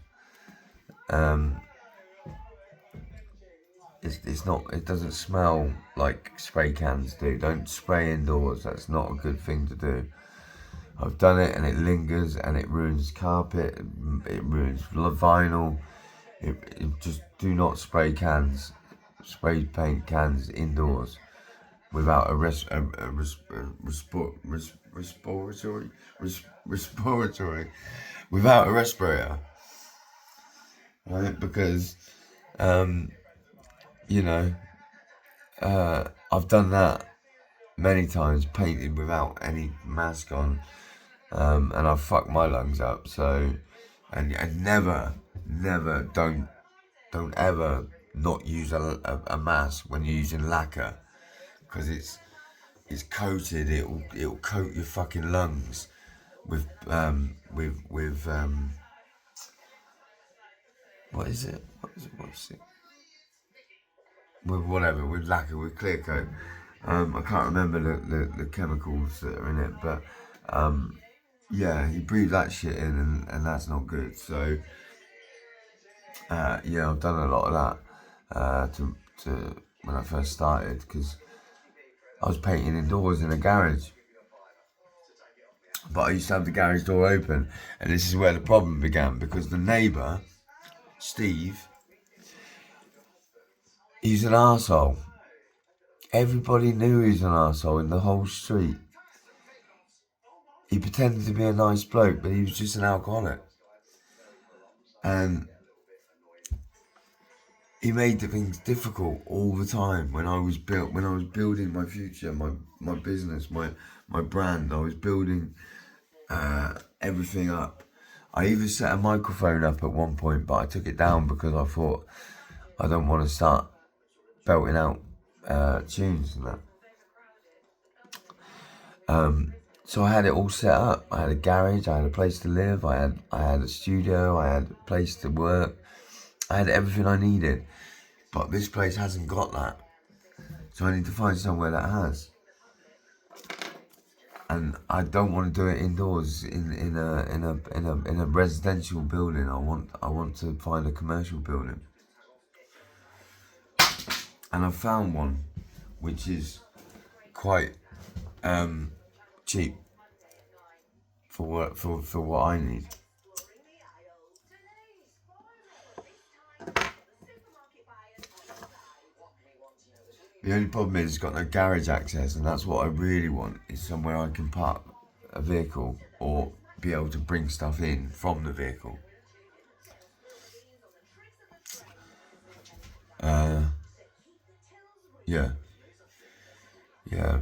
It's not. It doesn't smell like spray cans do. Don't spray indoors. That's not a good thing to do. I've done it and it lingers and it ruins carpet. It ruins vinyl. It just do not spray paint cans indoors without a respiratory, without a respirator, right? Because I've done that many times, painted without any mask on, and I've fucked my lungs up. So, and never, don't ever not use a mask when you're using lacquer, because it's coated. It'll coat your fucking lungs with what is it? With lacquer, with clear coat. I can't remember the chemicals that are in it, but you breathe that shit in, and that's not good. So I've done a lot of that to when I first started, because I was painting indoors in a garage. But I used to have the garage door open, and this is where the problem began, because the neighbour, Steve, he's an arsehole. Everybody knew he was an arsehole in the whole street. He pretended to be a nice bloke, but he was just an alcoholic. And he made the things difficult all the time. When I was building my future, my business, my brand, I was building everything up. I even set a microphone up at one point, but I took it down because I thought I don't want to start belting out tunes and that. So I had it all set up. I had a garage, I had a place to live, I had a studio, I had a place to work. I had everything I needed. But this place hasn't got that. So I need to find somewhere that has. And I don't want to do it indoors in a residential building. I want to find a commercial building. And I found one which is quite cheap for what I need. The only problem is it's got no garage access, and that's what I really want, is somewhere I can park a vehicle or be able to bring stuff in from the vehicle.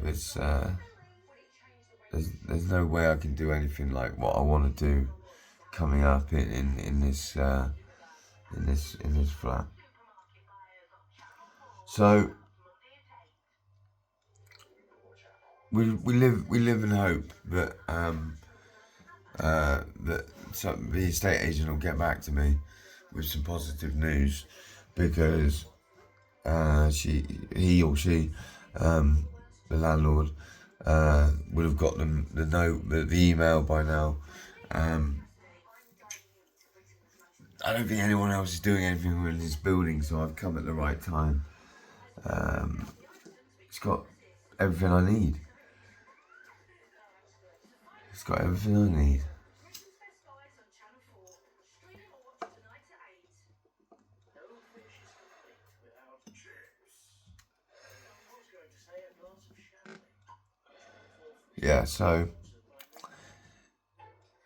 It's there's no way I can do anything like what I want to do coming up in this flat. So we live in hope that the estate agent will get back to me with some positive news, because he or she, the landlord, would have got them the email by now. I don't think anyone else is doing anything in this building, so I've come at the right time. It's got everything I need. It's got everything I need. Yeah, so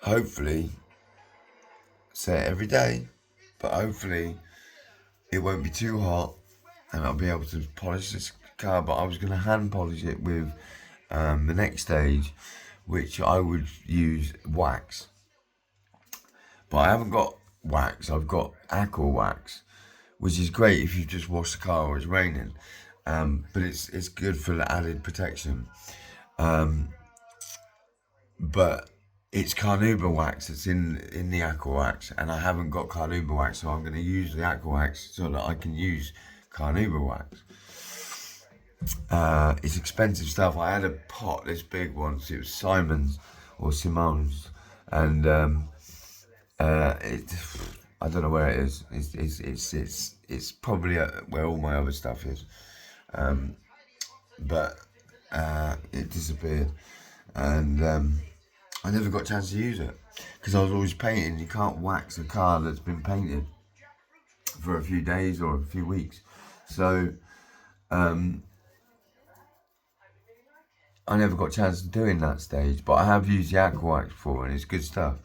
hopefully, say it every day, but hopefully it won't be too hot and I'll be able to polish this car. But I was going to hand polish it with the next stage, which I would use wax. But I haven't got wax, I've got aqua wax, which is great if you just wash the car or it's raining. But it's good for the added protection. But it's carnauba wax that's in the aqua wax, and I haven't got carnauba wax, so I'm going to use the aqua wax so that I can use carnauba wax. It's expensive stuff. I had a pot, this big one, so it was Simon's or Simone's, and I don't know where it is. It's probably where all my other stuff is, but it disappeared, and I never got a chance to use it because I was always painting. You can't wax a car that's been painted for a few days or a few weeks, so I never got a chance to do in that stage. But I have used the aqua wax before, and it's good stuff.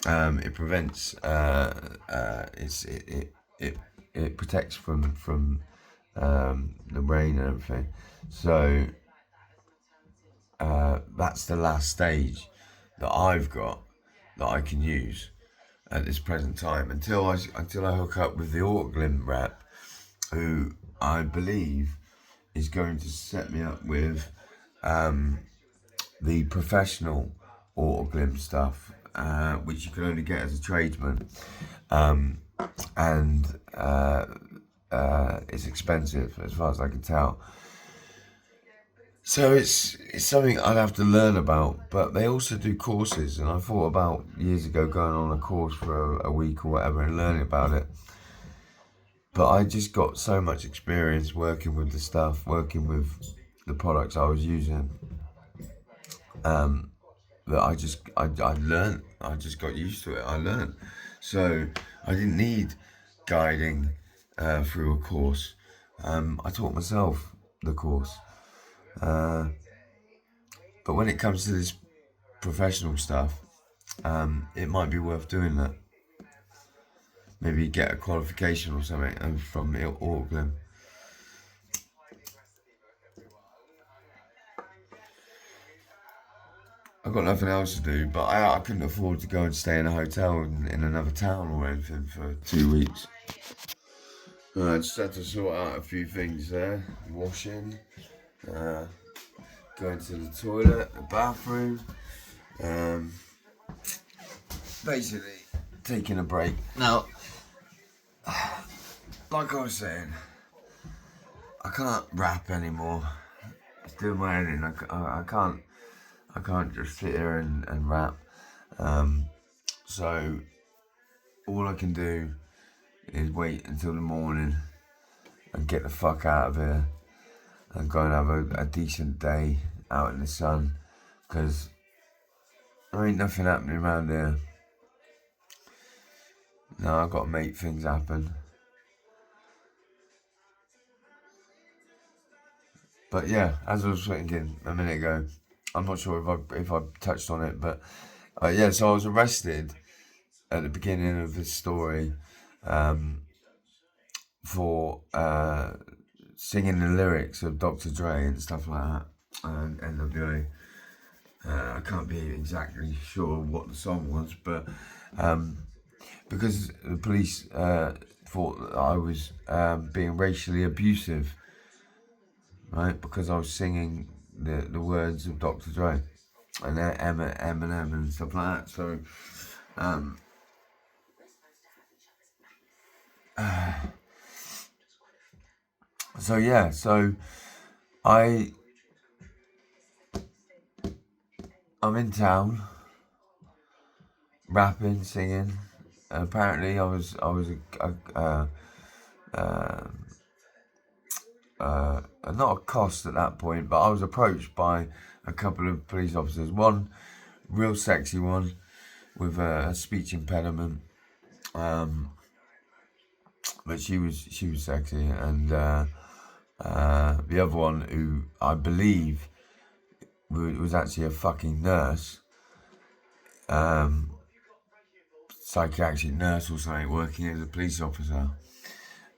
It prevents it protects from the rain and everything. So that's the last stage that I've got that I can use at this present time until I hook up with the Autoglym rep, who I believe is going to set me up with the professional Autoglym stuff, which you can only get as a tradesman, and it's expensive as far as I can tell. So it's something I'd have to learn about, but they also do courses, and I thought about years ago going on a course for a week or whatever and learning about it. But I just got so much experience working with the stuff, working with the products I was using. That I learned. I just got used to it. I learned. So I didn't need guiding through a course. I taught myself the course. But when it comes to this professional stuff, it might be worth doing that. Maybe get a qualification or something from Auckland. I've got nothing else to do, but I couldn't afford to go and stay in a hotel in another town or anything for 2 weeks. I just had to sort out a few things there. Washing, going to the toilet, the bathroom. Basically, taking a break. Now, like I was saying, I can't rap anymore. It's doing my editing. I can't just sit here and rap. So all I can do is wait until the morning and get the fuck out of here and go and have a decent day out in the sun, because there ain't nothing happening around here. No, I've got to make things happen. But yeah, as I was thinking a minute ago, I'm not sure if I touched on it, but yeah, so I was arrested at the beginning of this story for singing the lyrics of Dr. Dre and stuff like that, and NWA. I can't be exactly sure what the song was, but because the police thought that I was being racially abusive, right? Because I was singing the words of Dr. Dre and Eminem and stuff like that. So, so I'm in town, rapping, singing. And apparently, I was not accosted at that point, but I was approached by a couple of police officers. One real sexy one with a speech impediment, but she was sexy, and the other one, who I believe was actually a fucking nurse, psychiatric nurse or something, working as a police officer,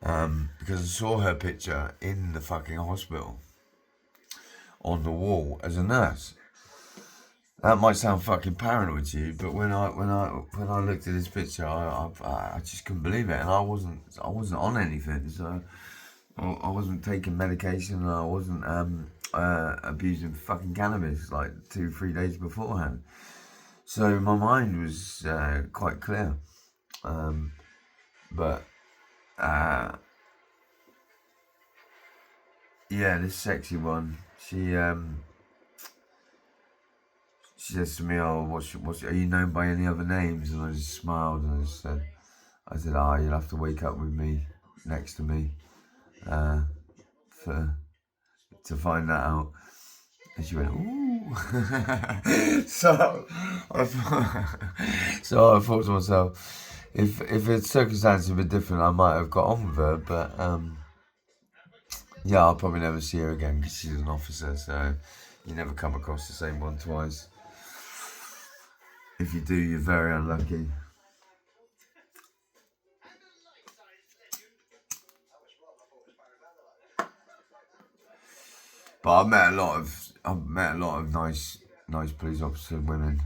because I saw her picture in the fucking hospital on the wall as a nurse. That might sound fucking paranoid to you, but when I looked at this picture, I just couldn't believe it, and I wasn't on anything, so I wasn't taking medication, and I wasn't abusing fucking cannabis like 2-3 days beforehand. So my mind was quite clear, but yeah, this sexy one, she says to me, "Oh, what's are you known by any other names?" And I just smiled and I said, "You'll have to wake up with me next to me to find that out." And she went, "Ooh." so I thought to myself, if the circumstances had been different, I might have got on with her, but yeah, I'll probably never see her again because she's an officer, so you never come across the same one twice. If you do, you're very unlucky. But I've met a lot of nice police officer women.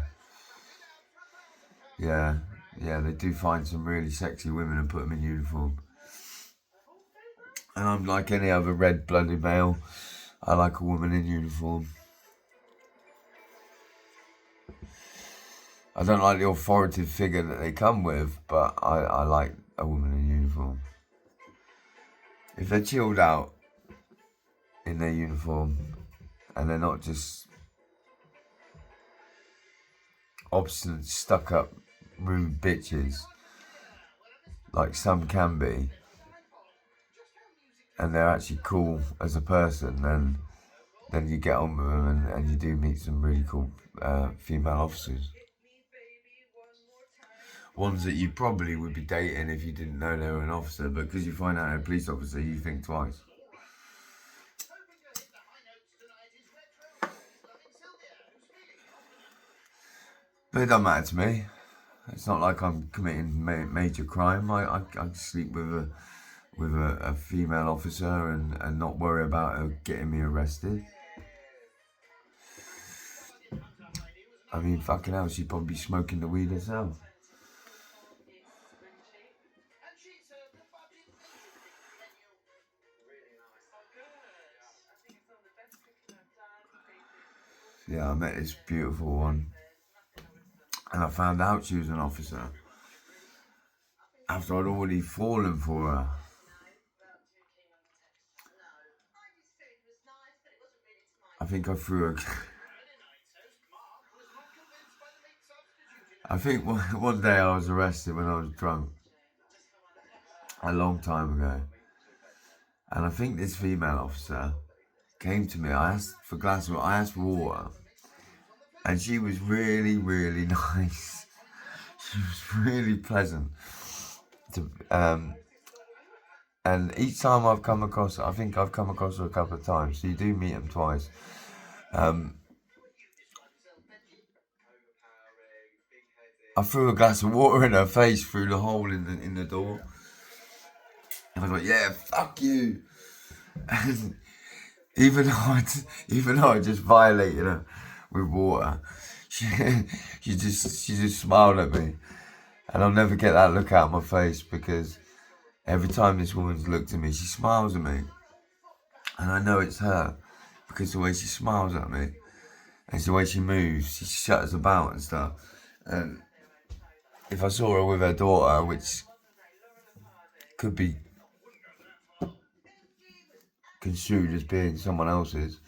Yeah, they do find some really sexy women and put them in uniform. And I'm like any other red-blooded male, I like a woman in uniform. I don't like the authoritative figure that they come with, but I like a woman in uniform. If they're chilled out in their uniform and they're not just obstinate, stuck-up, rude bitches like some can be, and they're actually cool as a person, then then you get on with them and you do meet some really cool female officers. Ones that you probably would be dating if you didn't know they were an officer, but because you find out they're a police officer, you think twice. But it doesn't matter to me. It's not like I'm committing major crime. I sleep with a female officer and not worry about her getting me arrested. I mean, fucking hell, she'd probably be smoking the weed herself. Yeah, I met this beautiful one, and I found out she was an officer after I'd already fallen for her. I think I threw her. I think one day I was arrested when I was drunk, a long time ago, and I think this female officer came to me. I asked for a glass of water. I asked for water, and she was really, really nice. She was really pleasant. And each time I've come across her, I think I've come across her a couple of times. So you do meet them twice. I threw a glass of water in her face through the hole in the door, and I was like, "Yeah, fuck you." And even though I just violated her with water, she just smiled at me, and I'll never get that look out of my face because every time this woman's looked at me, she smiles at me, and I know it's her because the way she smiles at me and the way she moves, she shuts about and stuff. And if I saw her with her daughter, which could be construed as being someone else's,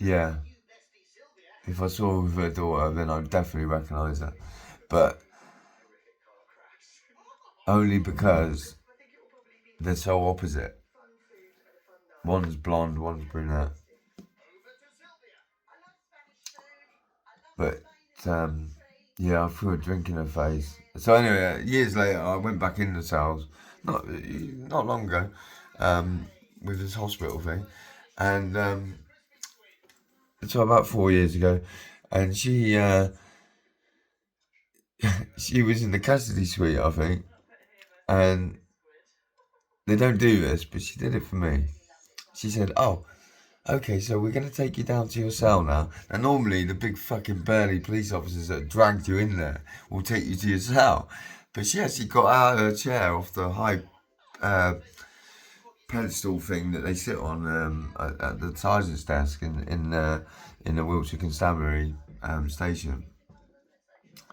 yeah, if I saw her with her daughter, then I'd definitely recognise her. But only because they're so opposite. One's blonde, one's brunette. But yeah, I threw a drink in her face. So anyway, years later, I went back in the cells, not long ago, with this hospital thing, and so about 4 years ago, and she she was in the custody suite, I think, and they don't do this, but she did it for me. She said, "Oh, okay, so we're going to take you down to your cell now." And normally the big fucking burly police officers that dragged you in there will take you to your cell. But she actually got out of her chair off the high pedestal thing that they sit on at the sergeant's desk in the Wiltshire Constabulary station.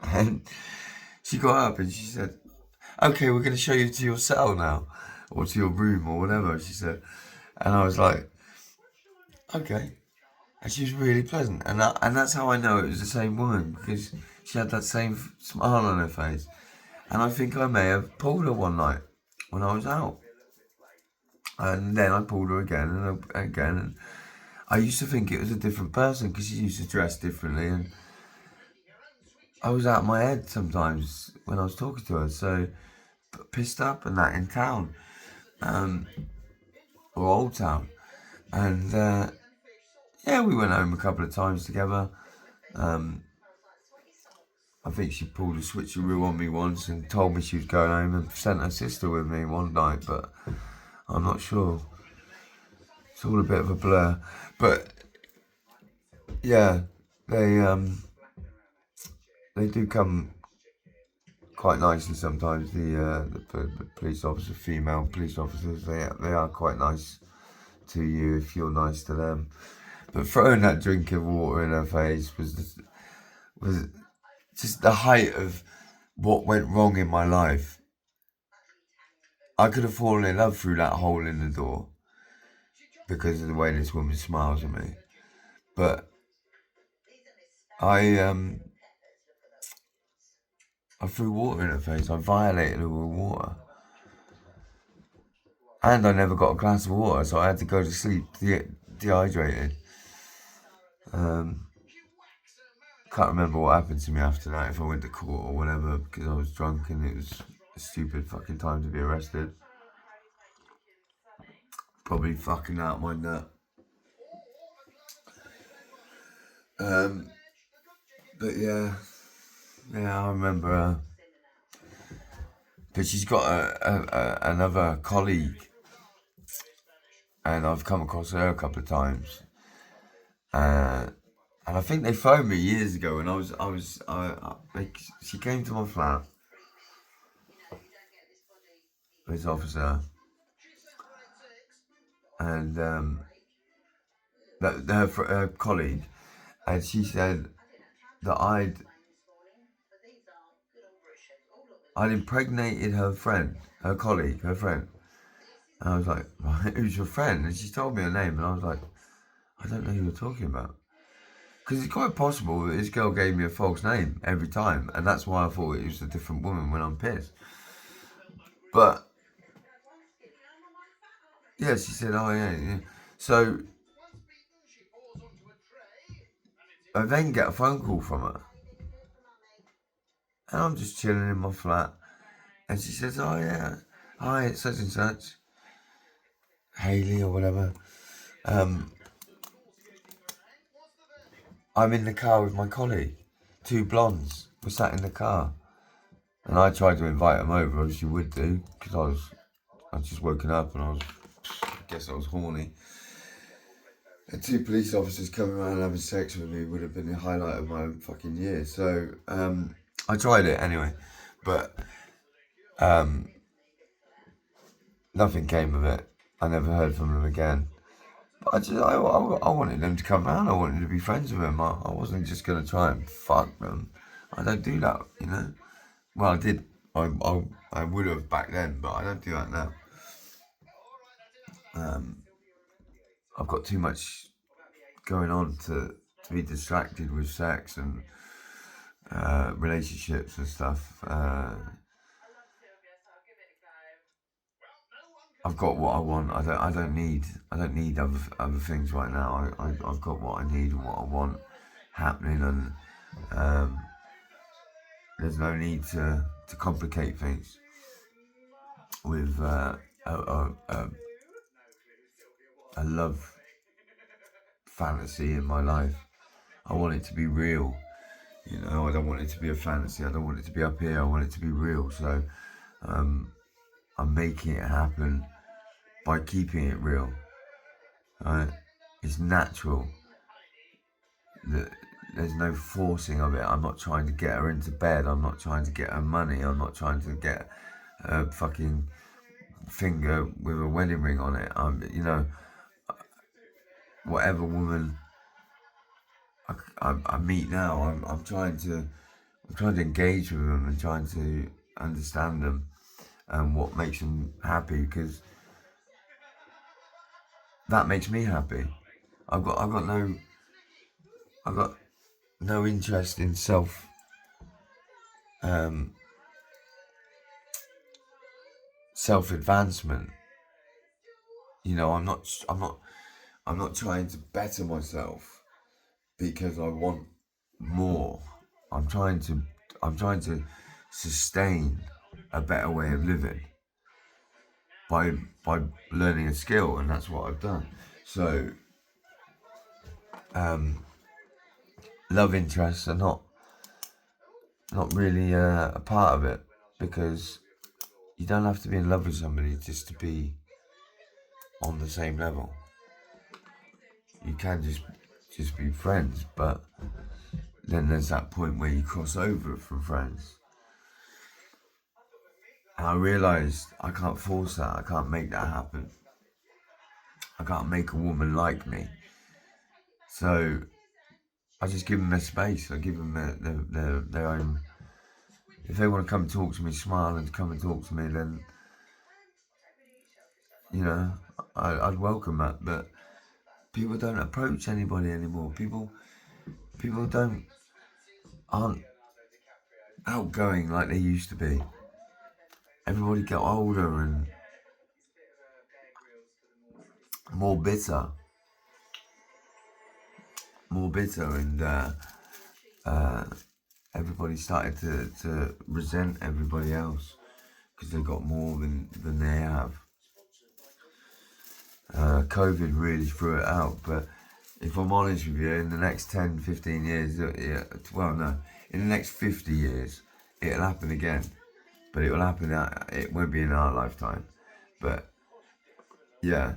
And she got up and she said, "Okay, we're going to show you to your cell now, or to your room, or whatever," she said. And I was like, "Okay." And she was really pleasant, and that's how I know it was the same woman, because she had that same smile on her face. And I think I may have pulled her one night when I was out, and then I pulled her again and again. And I used to think it was a different person because she used to dress differently, and I was out of my head sometimes when I was talking to her, so pissed up and that in town, or Old Town, and yeah, we went home a couple of times together. I think she pulled a switcheroo on me once and told me she was going home and sent her sister with me one night, but I'm not sure. It's all a bit of a blur. But yeah, they do come quite nicely sometimes. The police officer, female police officers, they are quite nice to you if you're nice to them. But throwing that drink of water in her face was just the height of what went wrong in my life. I could have fallen in love through that hole in the door because of the way this woman smiles at me. But I threw water in her face. I violated her with water. And I never got a glass of water, so I had to go to sleep dehydrated. Can't remember what happened to me after that, if I went to court or whatever, because I was drunk and it was a stupid fucking time to be arrested. Probably fucking out my nut. But yeah, I remember her. But she's got another colleague, and I've come across her a couple of times. And I think they phoned me years ago, and she came to my flat, this officer, and her colleague, and she said that I'd impregnated her friend, her colleague, her friend. And I was like, who's your friend? And she told me her name, and I was like, I don't know who you're talking about. Because it's quite possible that this girl gave me a false name every time, and that's why I thought it was a different woman when I'm pissed. But yeah, she said, oh yeah. So I then get a phone call from her, and I'm just chilling in my flat, and she says, oh yeah, hi, it's such and such, Haley or whatever. I'm in the car with my colleague, 2 blondes. We sat in the car, and I tried to invite them over, as you would do, because I'd just woken up and I guess I was horny. And 2 police officers coming around and having sex with me would have been the highlight of my fucking year. So I tried it anyway, but nothing came of it. I never heard from them again. But I wanted them to come round. I wanted to be friends with them. I wasn't just going to try and fuck them. I don't do that, you know. Well, I did. I would have back then, but I don't do that now. I've got too much going on to be distracted with sex and relationships and stuff. I've got what I want. I don't need other things right now. I've got what I need and what I want happening, and there's no need to complicate things with a love fantasy in my life. I want it to be real. You know, I don't want it to be a fantasy. I don't want it to be up here. I want it to be real. So I'm making it happen by keeping it real. Right? It's natural. There's no forcing of it. I'm not trying to get her into bed. I'm not trying to get her money. I'm not trying to get a fucking finger with a wedding ring on it. You know, whatever woman I meet now, I'm trying to engage with them and trying to understand them and what makes them happy, because that makes me happy. I've got no interest in self advancement. You know, I'm not trying to better myself because I want more. I'm trying to sustain a better way of living by learning a skill, and that's what I've done. So love interests are not really a part of it, because you don't have to be in love with somebody just to be on the same level. You can just be friends, but then there's that point where you cross over from friends. And I realised I can't force that. I can't make that happen. I can't make a woman like me. So I just give them their space. I give them their own. If they want to come talk to me, smile and come and talk to me, then, you know, I'd welcome that. But people don't approach anybody anymore. People aren't outgoing like they used to be. Everybody got older, and more bitter, and everybody started to resent everybody else because they got more than they have. COVID really threw it out, but if I'm honest with you, in the next 10, 15 years, in the next 50 years, it'll happen again. But it will happen, it won't be in our lifetime. But yeah,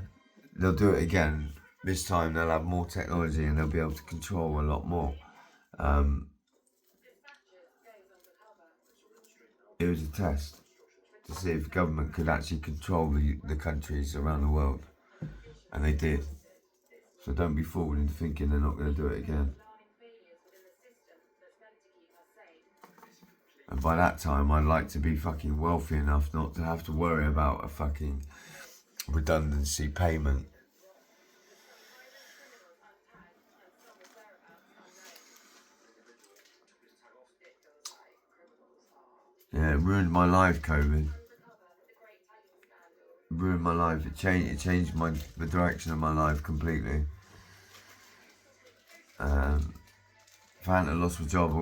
they'll do it again. This time they'll have more technology and they'll be able to control a lot more. It was a test to see if government could actually control the countries around the world. And they did. So don't be fooled into thinking they're not going to do it again. And by that time, I'd like to be fucking wealthy enough not to have to worry about a fucking redundancy payment. Yeah, it ruined my life, COVID. It ruined my life. It changed the direction of my life completely. If I hadn't lost my job,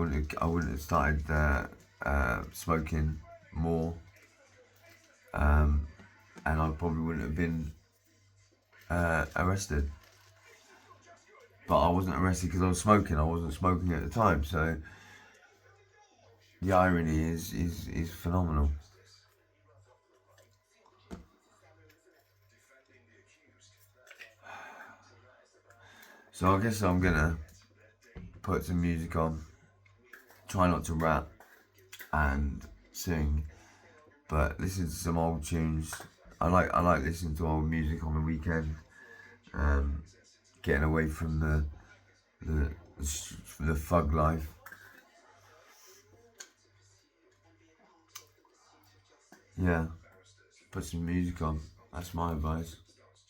I wouldn't have started smoking more, and I probably wouldn't have been arrested. But I wasn't arrested because I was smoking. I wasn't smoking at the time, so the irony is phenomenal. So I guess I'm gonna put some music on, try not to rap and sing, but listen to some old tunes. I like listening to old music on the weekend, getting away from the thug life. Yeah, put some music on. That's my advice.